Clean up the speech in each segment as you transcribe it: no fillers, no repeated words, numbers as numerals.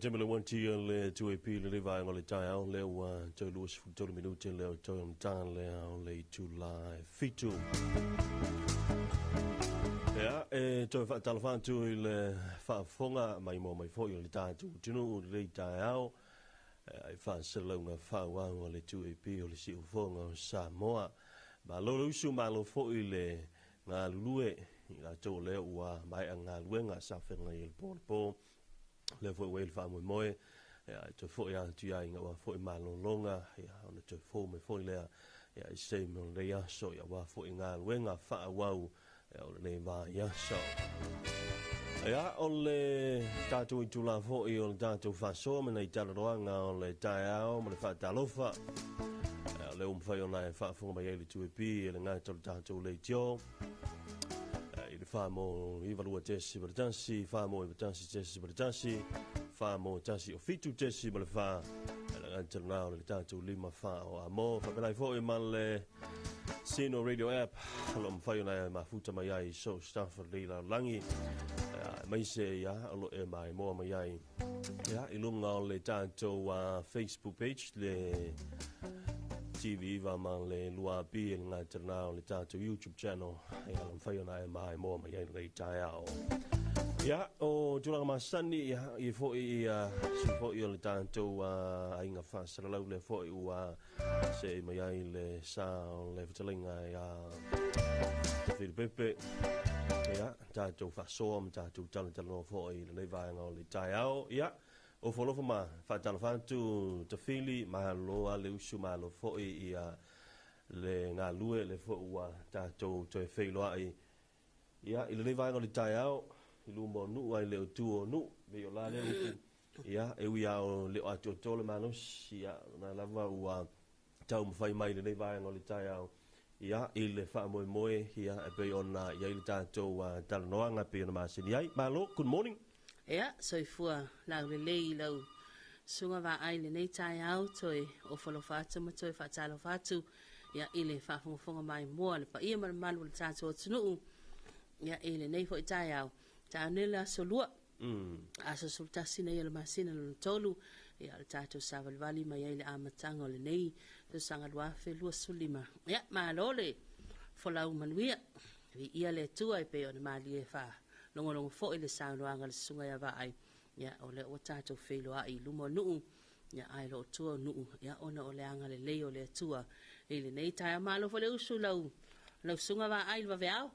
Timberland one to 2AP le vai ngole tai au le wa to luas to minute le to tan le July fitu. Ja, to fa Talofa tu le fa fonga mai mo mai fo le ta tu tinu le tai au. Ai fa selo nga fa wa ngole 2AP o le si fonga Samoa. Ba lo su ma lo fo le nga lue la to le wa mai nga lue nga sa fe nga il po le fo wel fa mo moe ya to fo ya tu ya nga wa fo ma lo longa ya ona to fo me fo le ya se mo le ya so ya wa fo nga lue nga fa wa ya le va ya so ya ole tatu tu la fo i ole tatu fa so me nei talo nga ole taia mo le fa talofa le fa ona fa fo ma ye le tu pi le nga tatu le tio il fa mo i valua tesi per tansi fa mo per tansi tesi per tansi fa mo tansi o fitu tesi per fa la internao le tanto lima fa o amo fa per ai fo mal sino radio app lo fa una ma futa mai ai so staff le la langi mai se ya lo e mai mo mai ai ya ilunga le tanto Facebook page le TV va man le lua bi nga internao le tanto YouTube channel ya lo fa una mai mo mai ai le taia ya o tula ma sani ya I fo I si fo I le tanto ai nga fa sala le fo se mai ai le sa le vitalinga ya fil pepe ya tanto fa so tanto talo fo I le vai nga le taia ya o folo ma fa Talofa tu te fili ma lo ale usu ma lo fo I le nga lue le fo tanto te filo ai ya I le vai nga le taia lu mo nu ai le tu o nu me la le ya e wi ao le atu to le manos ya na la va tau fai mai le vai ngol taia ya ile fa mo ya e pe ona ya ile tato tal noanga pe ona masini ai malo good morning ya so fua la le lo sunga va ai le nei taia au toi o folo fatu mo toi fa talo fatu ya ile fa fonga mai mo le pa ia mal le tato tunu ya ile nei fo taia ta nela solua asa sulta sina ia le masina le tolu ia le tato saval vali mai ile amatanga le nei to sanga lua fe lua sulima ya malole folau manuia vi ia le tua I pe ona mali e fa longo fo ile sauanga le sunga ya va ai ya ole o tato fe lo ai lumo nu ya ai lo tua nu ya ona ole anga le leo le tua ile nei taia malo fo le usulau lo sunga va ai va veao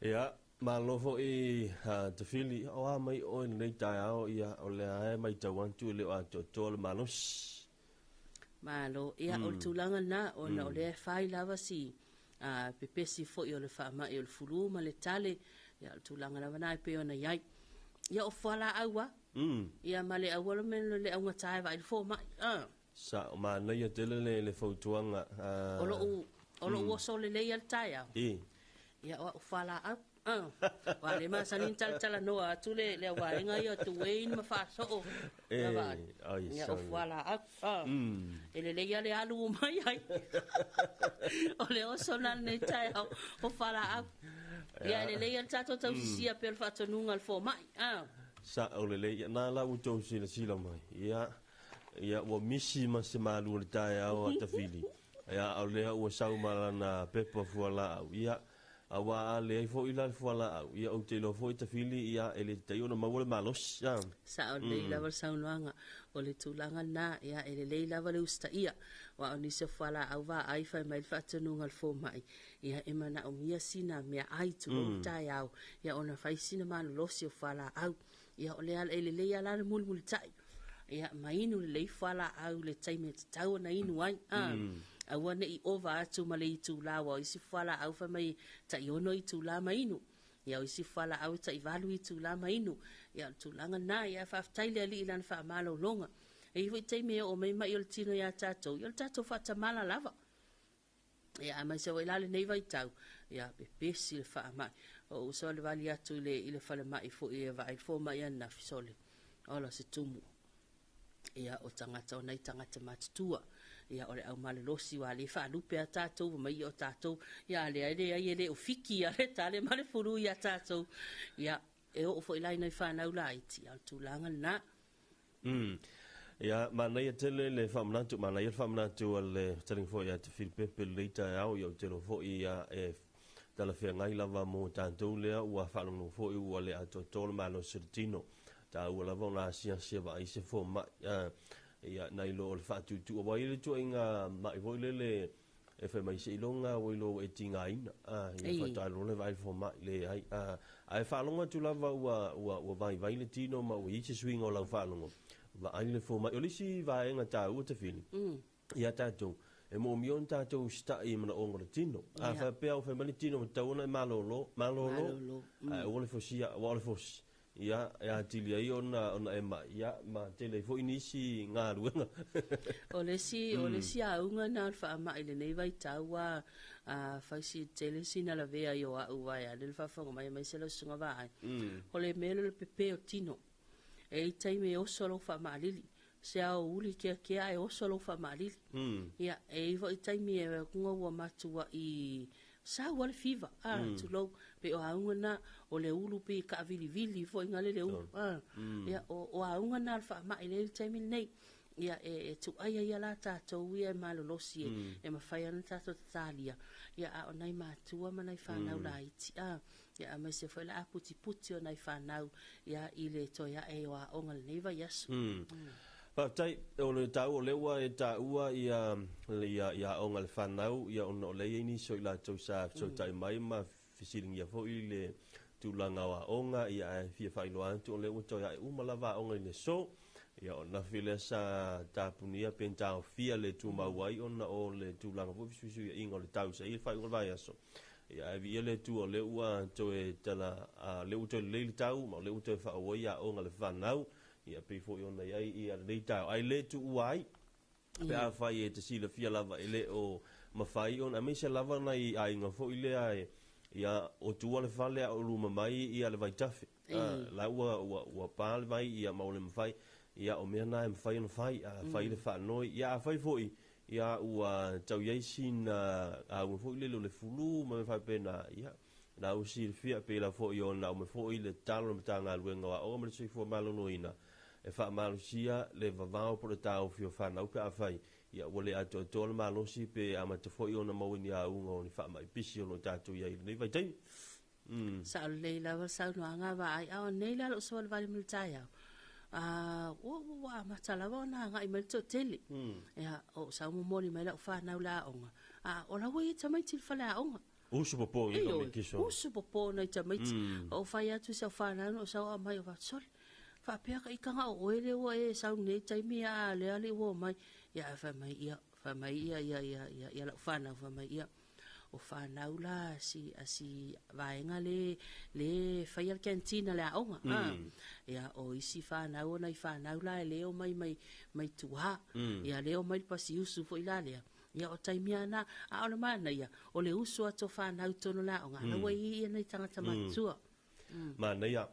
ya malo fo I te fili o mai o nei taia o ia o le ai mai tawan tu le o to le malos malo ia o tulanga na ona o le fai lava si pepesi fo I o le fa mai o le fulu ma le tale ia tulanga lava na pe ona iai ia o fala aua ia male aua men le aunga tae vai fo mai sa ma na ia tele le fotuanga o lo so le ia taia ia o fala au wale ma sanin tala noa tule le wa inga ia tu wein ma fa so ya o wala ele le ya le alu mai ai o le o sona ne tai o fala ya le ya tato tau sia per fatto nunga al fo mai sa o le ya na la u to sila mai ya o misi ma se malu le tai o ta fili ya o le o sa ma na pepo fuala ya awa le fo ila fola ia o te lo fo te fili ia ele te ona mawole malos sa o le lava saunanga o le tulanga na ia ele le lava le usta ia wa oni se fola au va ai fa mai fatununga fo mai ia emana o mia sina mea ai tu tai au ia ona fai sina man lo se fola au ia o le ele le ia la mul tai ia mainu le fola au le tai me tau na inu ai awana I ova atu male I tu la wa isi fala au fa mai ta iono I tu la mainu ia isi fala au ta ivalu I tu la mainu ia tu langa na ia fa taile ali ilan fa malo longa e vo te me o mai mai o tino ia tato fa ta mala lava ia mai se wela le nei vai tau ia be pesi fa mai o so le vali atu ile fala mai fo ia vai fo mai na fisole ola se tumu ia o tangata o nei tangata matutua ia ole au malelosi wa le fa lupe a tatou mai o tatou ia le ai o fiki a le tale male furu ia tatou ia e o fo ilai nei fa na ulaiti al tulanga na ia manai tele le famanatu manai famanatu le telling for ia te Filipe leita au ia te lo fo ia tala fe ngai lava mo tantou lea ua whanongo fo i ua le ato tole malo sertino ta ua lava na sia va i se fo ma ia nai lo le fatu tu wa ile tu inga mai vo le e fe mai se ilonga o ilo e tinga ina ia fa ta lo le vai fo ma le ai whanonga tu lava ua vai le tino ma ua i se swingo la whanongo va ai le fo ma o lisi va enga ta ua te fili ia tatou e mo mion tatou sta i mana o ngora tino a fa pe au fa mani tino tauna malolo o le fosia o le fos ia tili ai ona e ma ia ma tele fo inisi nga ruenga o le si aunga na fa ma ile nei vai taua fa si tele sina la vea yo a ua ya le fa fonga mai se lo sunga vai o le melo le pepe o tino e tai me o solo fa ma lili se au uli ke ai o solo fa malili ia e vo i taimi e kunga ua matua i sa wale fiva tu lo pe o aunga na o le ulu pe ka vili fo inga le ulu ia o aunga na fa ma ile taimi nei ia e tu ai ia la tatou ia malolosi e mawhai ana tatou tatalia ia o nai matua ma nai whanau la iti ia mai se foi la puti o nai whanau ia ile toia e o aunga le neiva yasu pa tai o le tau o le ua e taua ia onga le whanau ia ono le ini so ila tau sa so tai mai ma fisiling ia fo i le tūlanga wa onga ia e fia whailoa tu o le ua toia e umalawa onga i le so ia ona file sa tapunia pentao fia le tu mawai ona o le tūlanga fo fisu ia ingo le tau sa i whai o vai aso ia e via le tu o le ua to e tala le ua to le tau ma le ua to e whaoa ia onga le whanau ia pe fo yo na ia le ta ai le tu uai pe a fai e te sila fia lava ele o mafai on a me se lava na ai nga fo ile ai ia o tu le fale o lu mai ia le vai tafe la ua pa le vai ia ma le mafai ia o me na mafai no fai fai le fa no ia fai fo ia ua tau ye sin a u fo ile le fulu ma fa pena ia na u si fia pe la fo yo na me fo ile talo mtanga luenga o me se fo malo no ina e fa malusia le vavao por tau fio fa na upa fai ia wole ato tol malosi pe ama te foi ona mo ni a ungo ni fa mai pisi ono tatu ia ni vai tai sa le la va sa no anga va ai o nei la so va le miltaia o ma tala va na ngai mel to tele ia o sa mo moni mai la fa na la onga o la we ta mai til fa la onga usu popo i no me kiso usu popo na ta mai o fa ia tu sa fa na no sa mai o va sol fa pe ka ikanga o ele o e sa nei taimi a le ale o mai ia fa mai ia ia la fa na fa mai ia o fa na ula si vaenga le fa ia cantina la onga ia o isi fa na o nai fa na ula le o mai tuha ia le o mai pasi usu fo ila le ia o taimi ana a o mana ia o le usu ato fa na utono la onga na wai ia nei tanga tamatua mana ia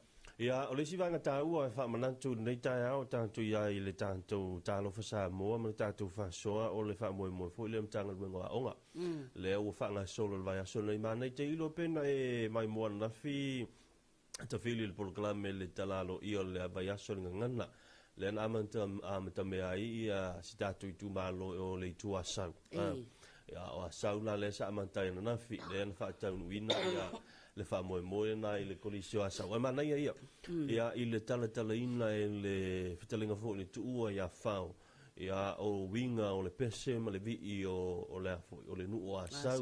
o le siva ngata ua fa manatu nei tai au tantu ia i le tantu Talofa Samoa ma tantu fa soa o le fa mo fo le mtanga luenga onga le o fa nga solo vai so nei mana te ilo pena e mai mo na fi ta fili le programa le talalo i o le vai so ngana le na amanta me ai ia sitatu tu malo o le tu asau ia o asau na le sa amanta na fi le fa tau wina ia le fa mo na ile kolisio asa wa mana ia ile tala ina le fitalinga fo ni tu ia fao ia o winga o le pese ma le vi o le nu o asa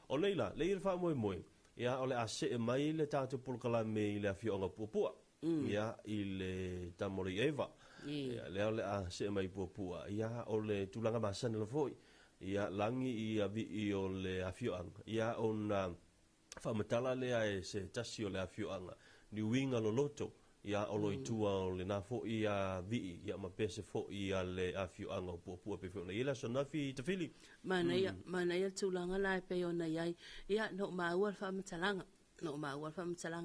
o leila le fa mo ia o le ase mai le tatu pulkala me ile afio nga pupua ia ile tamori eva ia le ase mai pupua ia o le tulanga masana le foi ia langi ia vi o le afio anga ia on fa matala le ai se tasio le afio anga ni winga lo loto ia o lo itua o le na fo ia vi ia ma pese fo ia le afio anga po pe fo na ila so na fi te fili mana ia tulanga la pe ona ia no ma ua fa matalanga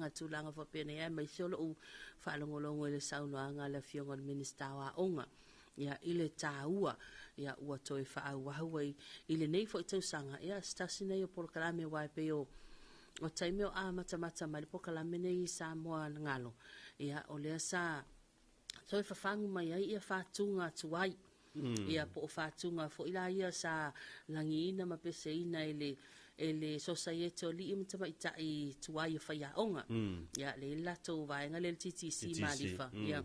tulanga fo pe ia mai solo u fa longolongo le sauno anga le afio ngal minister wa onga ia ile taua ia ua toi fa au hawai ile nei fo tau sanga ia stasina yo por kalame wa pe o taimi o mata mai po kala mene i Samoa ngalo ia o lea sa So fa fangu mai ai ia fatunga tuai. Ia po fatunga fo ila ia sa langiina ma peseina ele society o li imtama itai tuai fa ia onga. Ia le lato vaenga le TTC malifa. Ia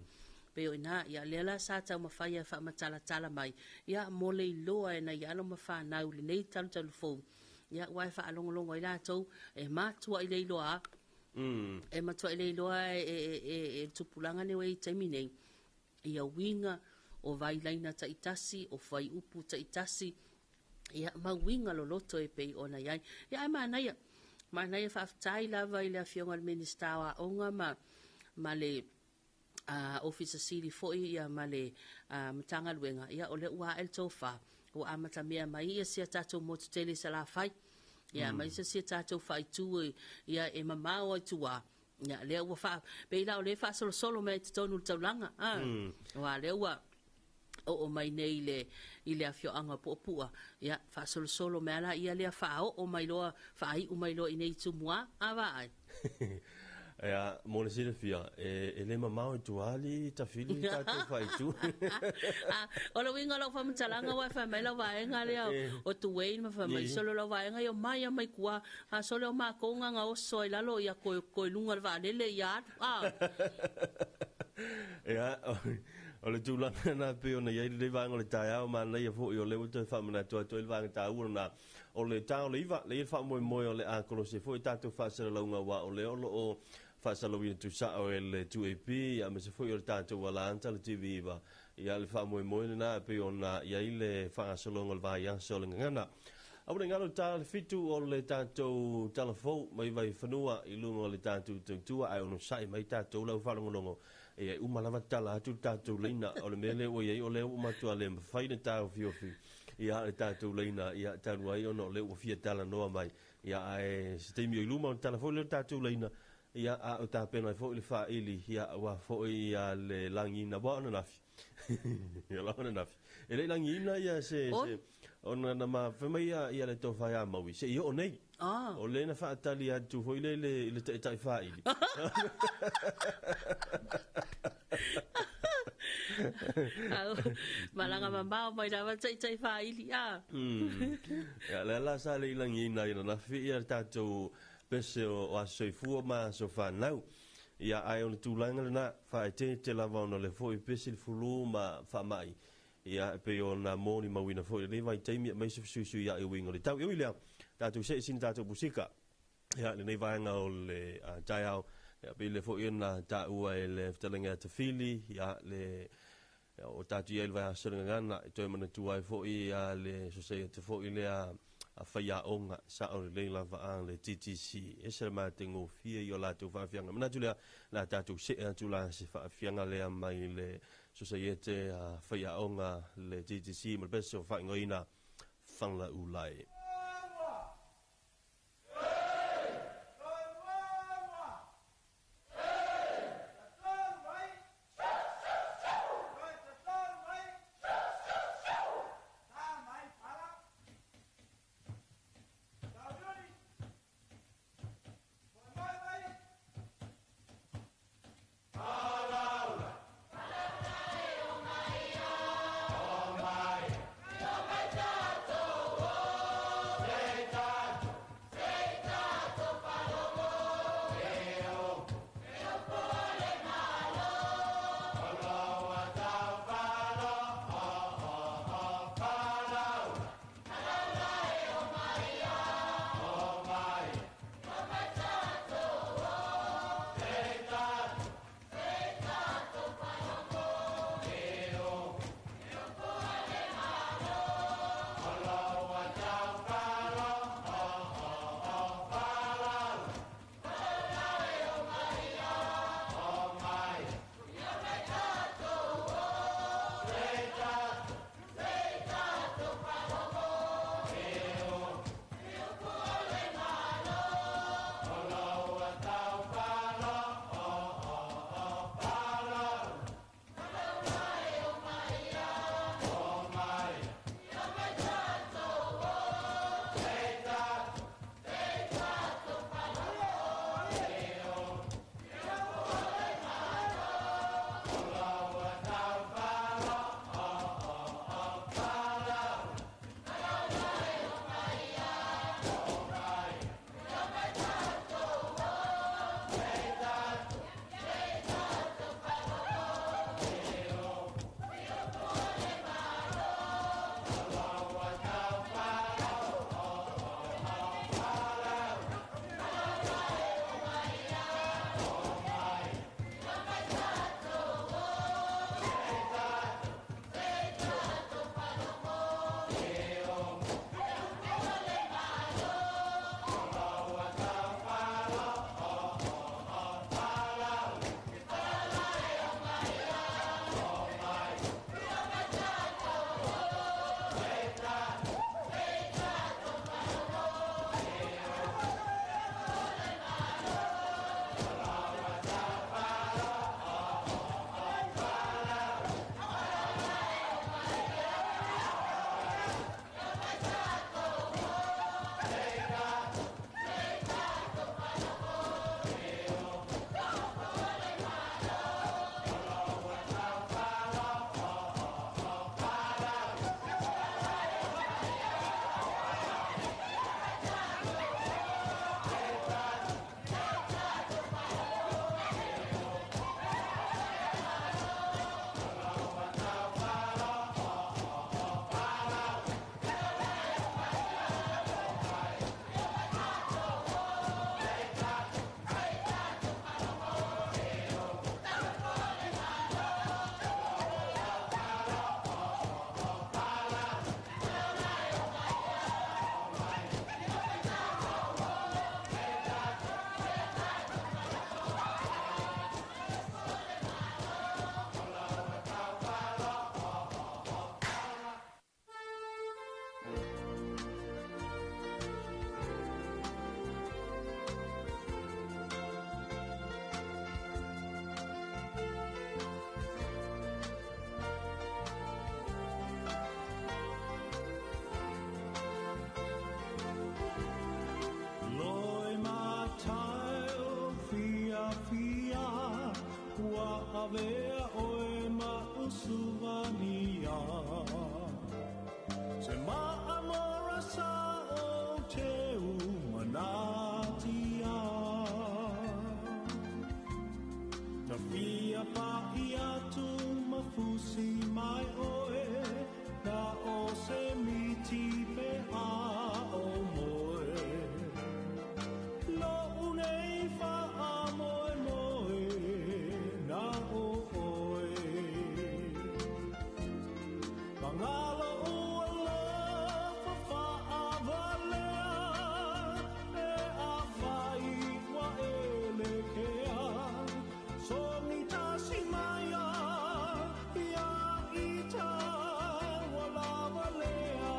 peo ina ia lela sa tau mawhaia wha matala mai. Ia mole i loa e na ia alo mawhanau le nei talu fo. Ia wai wha alongolongo i lato e matua i le iloa. E matua i le iloa e tupulanga ne wei taimi nei. Ia winga o vai laina ta itasi, o vai upu ta itasi. Ia ma winga lo loto e pei ona iai. Ia ma naia whaftai lava i le afionga le minister wa onga ma le officer city foi ia ma le matanga luenga. Ia o le ua el tofa o amata mea mai ia sia tatou mo tutele sa la fai. Ia mai sia tatou fai tu ia e mamao ai tua. Ia le ua fa pe la o le fa solo me te tonu taulanga. Wa le ua o mai nei le afio anga popua. Ia fa solo me ala ia le fa o mai loa fa ai o mai loa i nei tumua ava ai. Ia mo le sile fia e le mamao tu ali ta fili ta tu fai tu. O lo winga lo fa mtalanga wa fa mai lo va enga le o tu wei ma fa mai solo lo va enga yo mai mai kwa a solo ma ko nga o so ila lo ya ko lunga va le ya Ia o le tūlanga na pe ona iai le vanga le tai au ma nei fo o le uta fa mana to le vanga ta u na o le tau le iva le fa mo o le a kolo se fo ta to fa se la unga wa o le o fa sa lo wi tu sa o le tu ep ya me se fo o ta to wala anta le tv va ia le fa mo na pe ona iai le fa sa lo ngol va ya so le ngana au le ngalo ta le fitu o le ta to telefo mai vai fanua i lungo le ta tu ai ono sai mai ta to lo fa longo e uma lava tala tu tatu leina o le mele o ye o le uma tu ale fai na ta fiofi ia le tatu leina ia tanu ai ono le o fia tala no mai ia e sistemi o luma tala fo le tatu leina ia a o ta pena fo le fa ili ia wa fo ia le langina bo na nafi ia la na nafi e le langina ia se ona na ma fe mai ia le to fa ia mawi se io nei o le na fa tali atu fo le tai fa ili malanga mambao mai dava tai fa ili ya la sa le langina ina na fi ia tatu pese o asoifu ma so fa nau ia ai on tulanga na fa te lava ona le foi pese fulu ma fa mai ia pe ona moni ma wina foi le vai taimi mai su ia e wingo le tau i le tatu se sin tatu busika ia le nei vanga o le taiao ia pe le foi na ta ua le ftelinga te fili ia le o tatu ia le vai asolinga ngana i toi mana tuai foi ia le so se te foi le a faia onga sa o le lava a le TTC ese ma tengo fia yo la tu fa fianga mana tulia la tatu se tu la se fa fianga le mai le society a faia onga le TTC ma beso fa ngoina fanga ulai avea oe ma usuvania se ma amora sa o te umanatia ta fia pa ia tu mafusi mai oe na o se miti pe a o moe lo unei fa a moe moe na o oe Mangala o ala fa fa a valea e a fai wa ele kea so mi tasi maya ia ita wala valea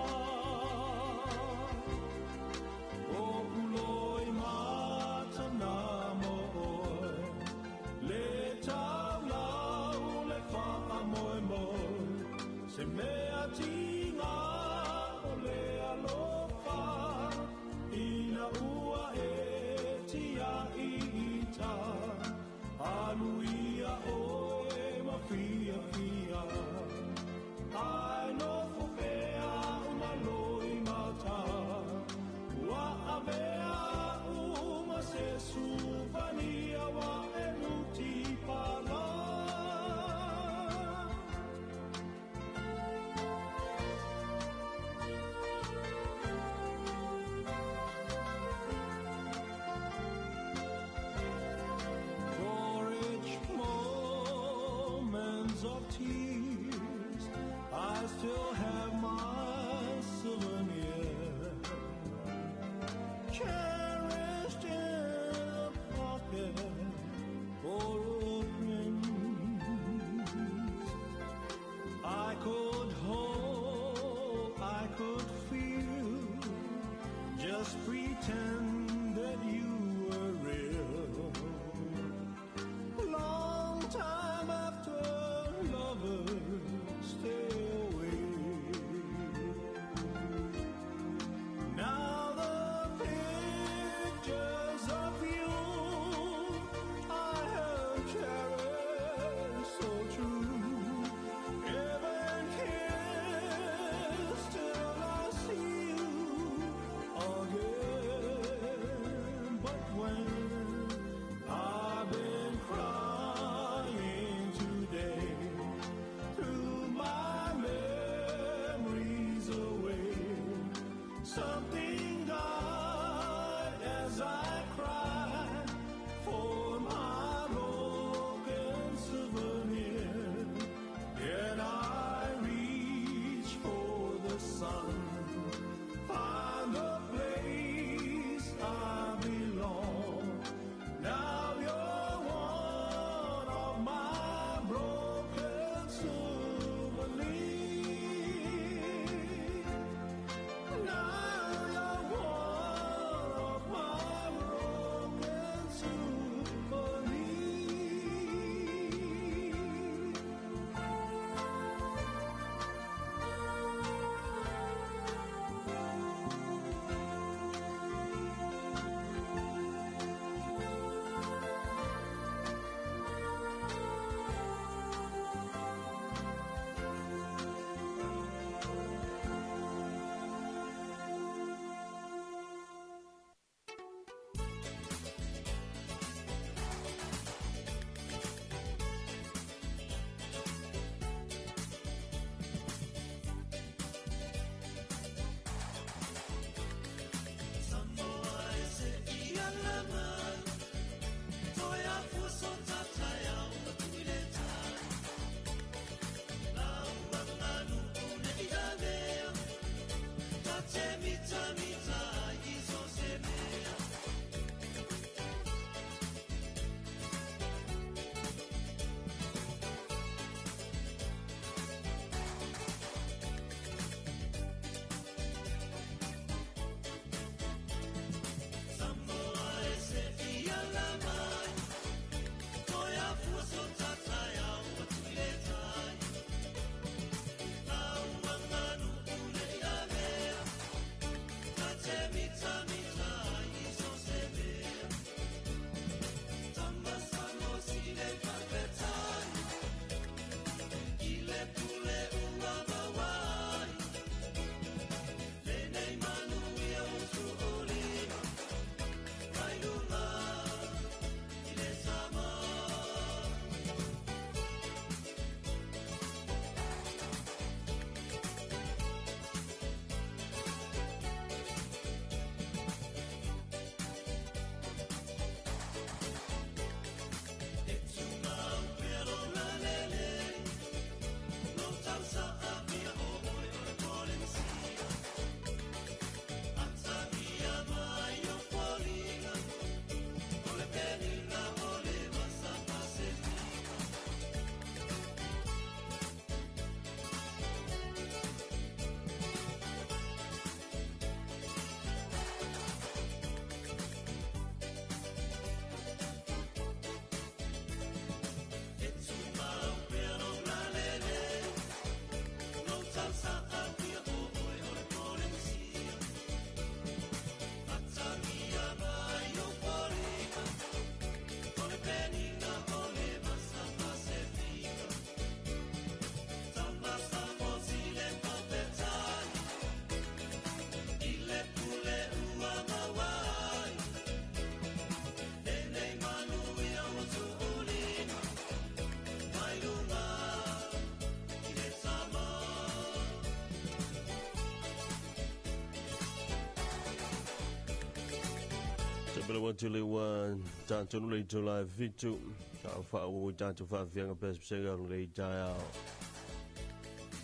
Sebelum waktu lewat tanto nulai tulai fitu, kau faham tanto faham yang apa sekarang nulai jaya.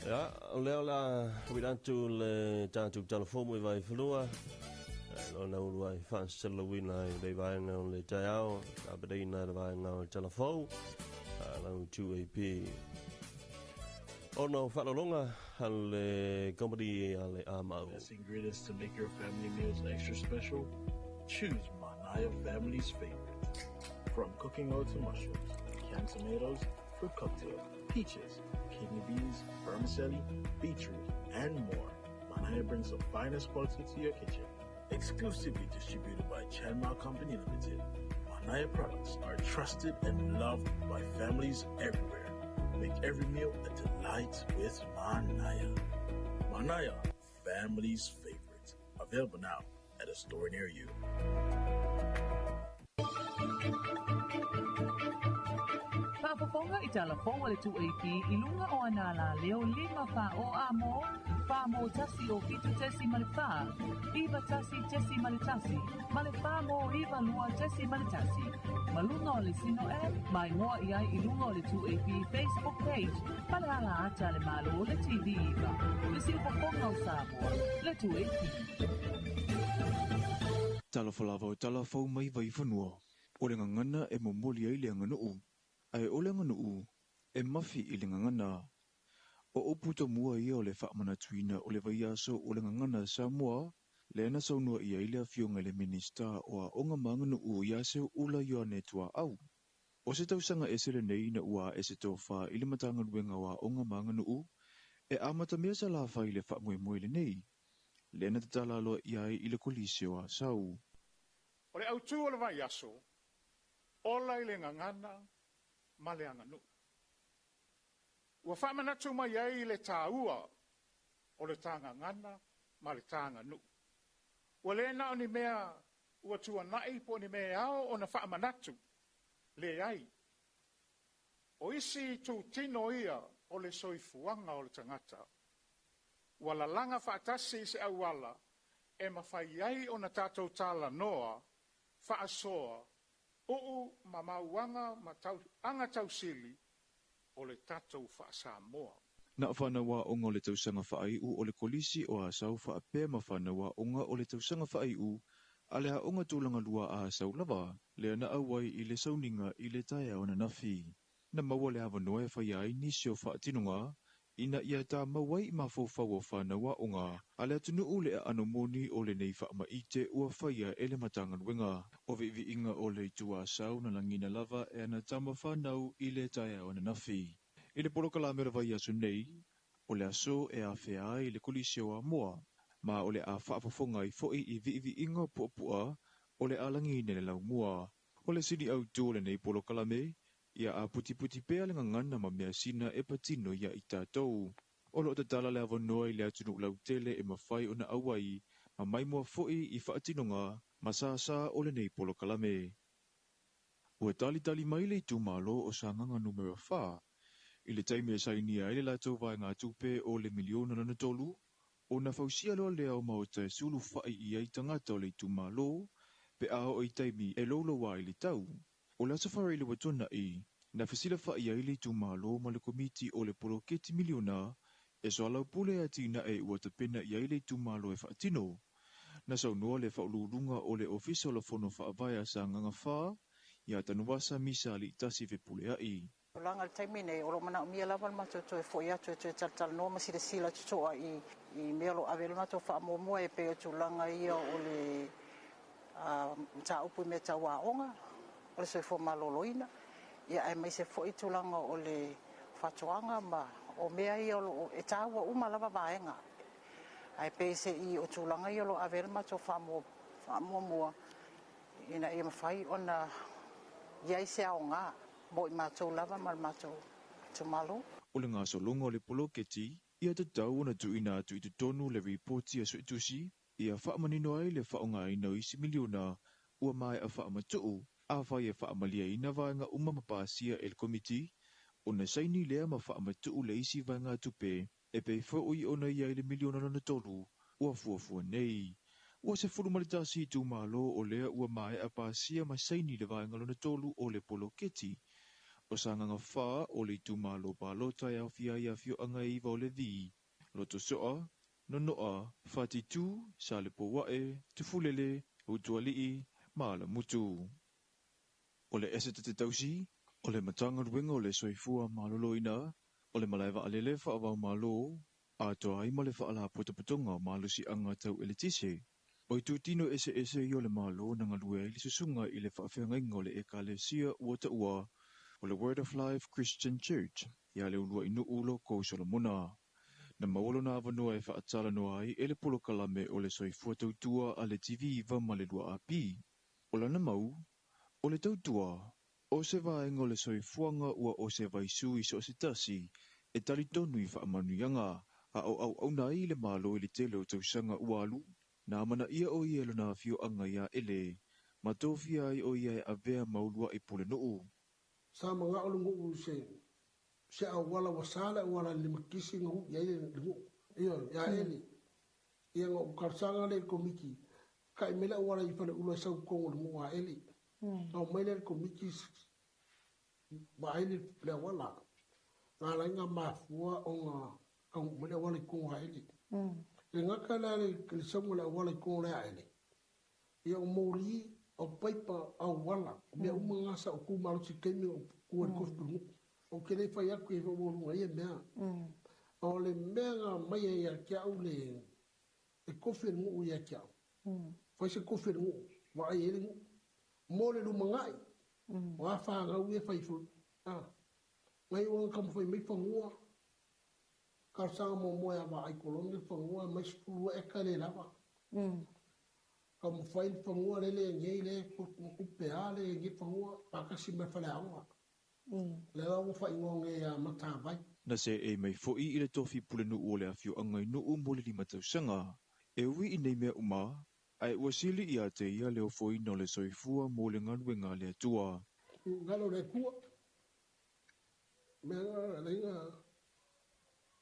Ya, lelah widantu le tanto telefon mai vai flua. Lona ulai fan selawin lai dei vai ngau le jaya, abadai na vai ngau telefon. Lau 2AP. Ono whalolonga hale company ale amau. Best ingredients to make your family meals extra special? Choose Manaya Family's favorite. From cooking oil to mushrooms, canned tomatoes, fruit cocktail, peaches, kidney beans, vermicelli, beetroot, and more. Manaya brings the finest quality to your kitchen. Exclusively distributed by Chanma Company Limited. Manaya products are trusted and loved by families everywhere. Make every meal a delight with Manaya. Manaya, family's favorite. Available now at a store near you. Papaponga i Talofa le 2AP i lunga o anala leo 5 fa o amo fa mo tasi o fitu tesi malifa iba tasi tesi malitasi malifa mo iba lua tesi malitasi malunga o le sino mai ngoa ia i lunga o le 2AP Facebook page palala ata le malo le TV iba le si papaponga o Samoa le 2AP Talofa lava o Talofa mai vai fanua o le ngangana e momoli ai le nganu ai ole nganu e mafi i le ngangana o oputa mua ia o le whaamana tuina o le vai aso o le ngangana Samoa le ana saunua ia i le afionga le minista o a onga manganu ia se ula ia netua au o se tausanga e sere nei na ua e se tofa i le matanga luenga o a onga manganu e amata mea sa la whai le whaamue moe le nei le ana tatala loa ia i le kolisio a sau o le autu o le vai aso ola i le ngangana ma le anganu. Ua whamanatu mai ai le tāua o le tāngangana ma le tānganu. Ua le na o ni mea ua tua nai po ni mea ao o na whamanatu le ai. O isi tu tino ia o le soifuanga o le tangata. Ua la langa whaatasi se awala e mawhai ai o na tātou tāla noa whaasoa o mamauanga ma tau anga tausili o le tatou wha Samoa. Na whanawa onga o le tausanga whaai u o le kolisi o a sau wha apea ma whanawa onga o le tausanga whaai u a le onga tūlanga lua a sau lava le ana awai i le sauninga i le taia o na nafi. Na maua le hawa noe whai ai nisi o wha atinunga ina ia tā mawai ma fōwhau o whanawa onga a le atunu u le ano moni o le nei wha maite ua whaia e le matanga nuenga. O vi inga o le tua sau na langina lava e ana tama whanau i le taia o na nafi. I le polo kalamera vai asu nei, o le aso e a whea i le kolisio a moa, ma o le a whaafafonga i foi i vi inga puapua o le alangi ne le lau mua. O le sini au tō le nei polo kalame, ia a puti pea le ngangana ma mea sina e patino ia i tātou. O lo tatala le avanoa i le atunu lau tele e mawhai o na awai, ma mai mua foi i whaatinonga, ma sa o le nei polo kalame. Ua tali mai le tu malo o sa nganga numero 4. I le taimi e sainia i le latou vai ngā tupe o le miliona na tolu, o na fausia loa leo ma o te sulu whai i ai tangata o le tu malo, pe ao i taimi e lolo wa i le tau. O le asafara i le watona i, na fasila whai ai le tu malo ma le komiti o le polo keti miliona, e so alau pule ati na e ua tapena i ai le tu malo e whaatino. Na sau noa le whaulurunga o le ofisa o la fono whaavaya sa nganga wha, ia tanuasa misa li tasi ve pule ai. O langa le taimi nei, o lo mana o mia lava mato to e foi atu e to e tal noa masira sila tutoa i mea lo avelo mato wha momoa e peo tu langa ia o le ta upu me ta waonga, o le soifo maloloina, ia ai mai se foi tu langa o le whatoanga ma o mea ia o e tawa uma lava vaenga. Ai pe se i o tūlanga i o lo avere mato whamoa ina ia mawhai o na iai se ao ngā mo i mato lava ma mato tumalo. O le ngā solonga o le poloketi, ia te tau na tuina atu i te tonu le reporti a suitusi, ia whaamanino ai le whaonga ina o isi miliona ua mai a whaamatuu, a whai e whaamalia ina vaenga umamapasia el komiti, o na saini lea ma whaamatuu le isi vaenga tupe, e pei whaoi ona ia i le miliona na tolu, ua fuafua nei. Ua se fulumaritasi tu malo o lea ua mai a pasia mai saini le vaenga lona tolu o le poloketi. O sanganga wha o le tu malo palota e au fia ia fio anga iwa o le vi. Loto soa, nonoa, whatitu, sa le powae, tufulele, utualii, maala mutu. O le ese te tausi, o le matanga ruenga o le soifua malolo ina, o le malaiva alele whaavau malo, a toa ima le whaala putoputonga malusi anga tau elitise. O i tūtino ese i o le malo na ngalue ili susunga i le whaafengainga o le ekalesia ua ta ua o le Word of Life Christian Church, ia le ulua inu ulo ko Solomona. Na mawalo na avanua e whaatala noa ai ele polo kalame o le soifua tautua a le TV iwa ma le lua api. O lana mau, o le tautua, o se vaenga o le soifuanga ua o se vaisu i so se tasi, e talitonu i whaamanuianga, a au na i le malo i le tele o tausanga ualu, na amana ia o ielo na fio anga ia ele, ma tofia ai o ia e avea maulua i pole nuu. Sa mga ulungu se awala wasala wala lima kisi ngu ya ngu iyo ya eli ia ngo karsanga le komiki kai mela wala i fana ulo sa ko ngu wa eli no mele komiki ba eli le wala ngala nga mafua onga au mele wala ko wa eli le ngakala le somo la wala ko la eli ia mori o paipa au wala me umanga o ku malu sikemi o ku ko o kele fai aku e volu ai mea o le mea mai ia kia u le e kofi ngu ia kia fai se kofi ngu wa ai ele mo le lumangai wa fa ga u e fai fu ngai o kam fai mai fangua ka sa mo ya ba ai kolonge fangua mai skulu e kale lava kam fai fangua le ngai le ku pe ale ngi fangua pa ka si me fa le anga Na se e mai fo'i i le tofi pule nu o le afio angai nu o mole li matausanga. E ui i nei mea uma, ai wasili i a te ia leo fo'i no le soifua mo le ngaluenga le atua. Ngalo le kua. Mea lenga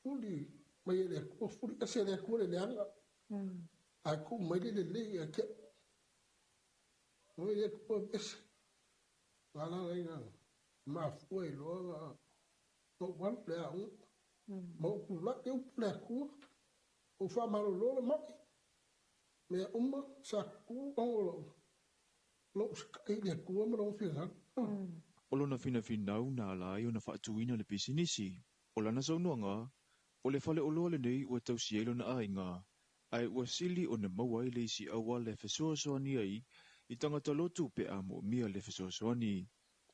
fuli, mai le kua fuli, ase le kua le leanga. A ku mai le le a ke. Mai le kua besi. Ngala lenga. Ma foi logo o wan le a mo ku la eu le ku o fa malo lo ma me sa ku o lo skai le ku mo lo fi ha o lona finau na lai ona faatuina le pisinisi o lana saunoaga o le fale oloa lenei ua tausi ai lona aiga ae ua sili ona maua ai le isi aua le fesoasoani ai i tagata lotu pe a moʻomia le fesoasoani.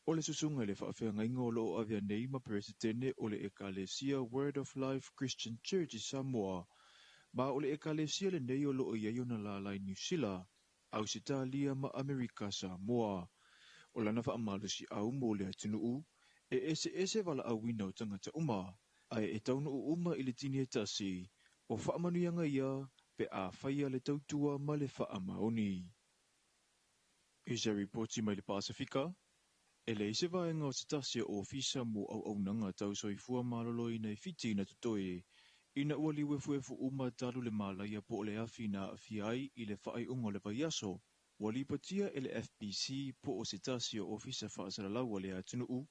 O le susunga le whaafeangaiga o loo avea nei ma peresetene o le ekalesia Word of Life Christian Church i Samoa, ma o le ekalesia le nei o loo iai ona lalai New Zealand, Ausitalia ma Amerika Samoa. O lana whaamalusi au mo le atunuu, e ese wala awina o tangata uma, ai e taunuu uma i le tini e tasi, o whaamanuianga ia pe a whaia le tautua ma le whaamaoni. Isa reporti mai le Pasifika, e le ise vaenga o te tasia o fisa mo au nanga tau soifua malolo i nei fiti na tutoe, ina ua liwe fuefu uma talu le malaya po le afi na afiai i le whaai unga le vaiaso, wali patia e le FBC po o se tasia o fisa whaasalalau le atunuu,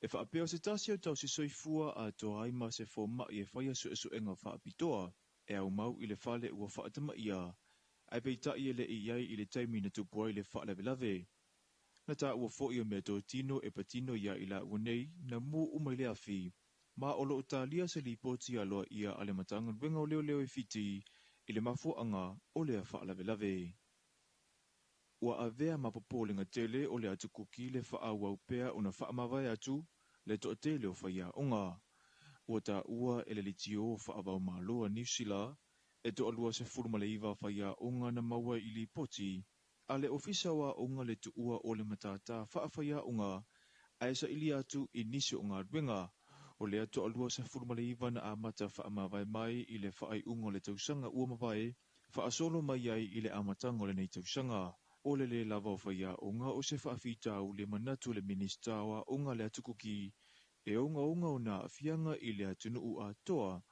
e whaapea o se tasia tau si soifua a toa aima se fo mai e whaia su enga whaapitoa, e au mau i le whale ua whaatama ia, ai peitai e le iai i le taimi na tupua i le whaalavelave. Na ta ua fo'i o mea tō tino e patino ia i la unei na mu umai le afi, ma o lo utalia se li poti aloa ia ale matanga wenga o leo e fiti i le mafuanga o lea whaalavelave. Ua avea mapopolinga tele o le atu kuki le whaawau pea o na whaamawai atu le to tele o whaia onga. Ua ta ua ele litio o whaavau maloa New Zealand e to alua se furumaleiva whaia onga na maua i li poti, a le ofisa wa unga le tuua o le matata whaawhaia unga, a esa ili atu i nisi o ngā ruenga, o le atu alua sa furumaleiva na amata whaamawai mai i le whaai unga le tausanga ua mawai, whaasolo mai ai i le amatanga le nei tausanga, o le lava o whaia unga o se whaafitau le manatu le ministawa unga le atukuki, e unga o na afianga i le atunu a toa,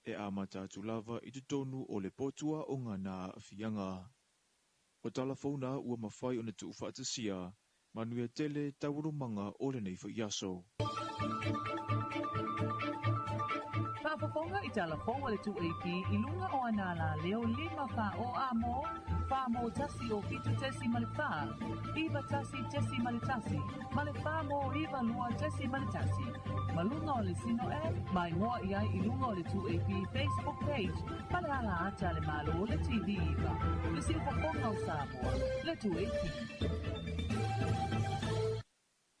e amata atu lava i tutonu o le potua unga na afianga. O talafona ua mawhai o na tu whaatasia, manuia tele taurumanga o le nei whaiaso. Whaafafonga i Talofa le 2AP i lunga o anala leo 5 wha o amo, wha mo tasi o fitu tesi malipā, iwa tasi tesi malitasi, malipā mo iwa lua tesi malitasi. Malunga o le sino mai ngoa i ai i lunga o le 2AP Facebook page, pale ala ata le malo o le TV iwa, le si whafonga o Samoa, le 2AP.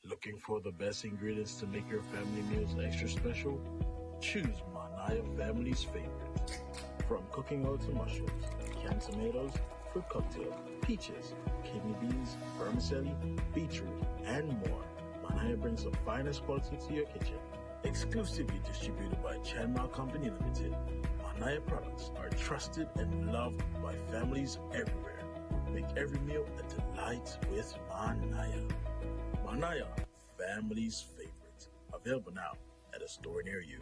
Looking for the best ingredients to make your family meals extra special? Choose Manaya Family's Favorite. From cooking oil to mushrooms, canned tomatoes, fruit cocktail, peaches, kidney beans, vermicelli, beetroot, and more. Manaya brings the finest quality to your kitchen. Exclusively distributed by Chanma Company Limited, Manaya products are trusted and loved by families everywhere. Make every meal a delight with Manaya. Manaya, family's favorite. Available now at a store near you.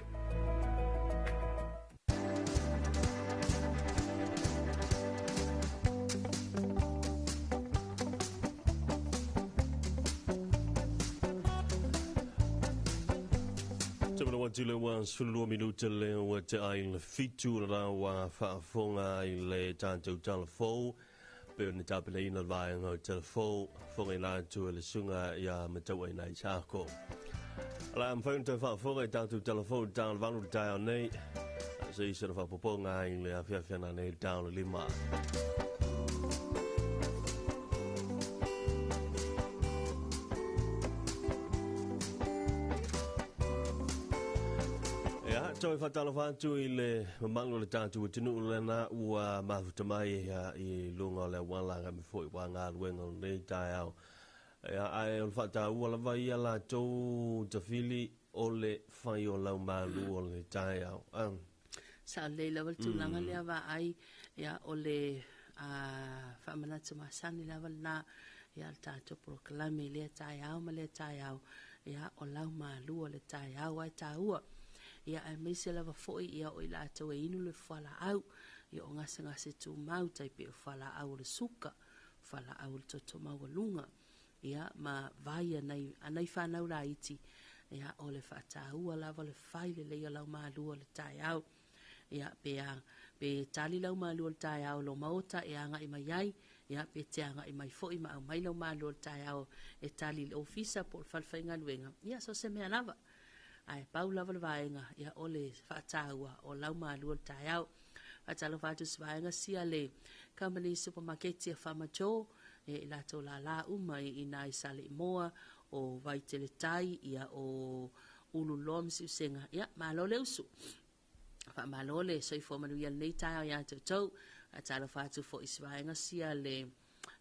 Tule wa sulua minuta le wa te ai le fitu la wa whaafonga i le tātou talafou pe o ni tāpile ina vaenga o talafou fonga i nātu e le sunga i a matau ai nai chāko. Ala am whaunta whaafonga i tātou talafou tāna vanu le tāo nei se i sara whapoponga i le awhiawhiana nei tāna lima. Toi whatalofa atu i le mamango le tātou tinu lena ua mafuta mai i lunga le walanga me fwoi wa ngā ruenga o nei tai au. Ai o le whata ua la vai ala tau ta fili o le whai o lau malu o le tai au. Sa le level tūlanga lea wa ai o le whamanatu masani level na le tātou proklame lea tai au ma lea tai au o lau malu o le tai au ai tā ua. Ia ai mai se lava foi ia o ila atou e inu le whala au ia o ngase tu mau tai pe o whala au le suka whala au le toto mau lunga ia ma vai anai whanau la iti ia o le whaataua lava le whai le leia lau mālua le tai au ia pe tali lau mālua le tai au lo maota e anga i mai ai ia pe te anga i mai foi ma au mai lau mālua le tai au e tali le ofisa po le whalwhainga luenga ia so se mea lava ai pau lava le vaenga ia ole whaataua o lau mālua le tai au. Whaatalo whaatu si vaenga sia le company supermarket ia whamacho e lato la uma i nai sale moa o vai tele tai ia o ulu lom si usenga ia malo le usu. Malo le soifo manuia nei tai au ia tau whaatalo whaatu fo isi vaenga sia le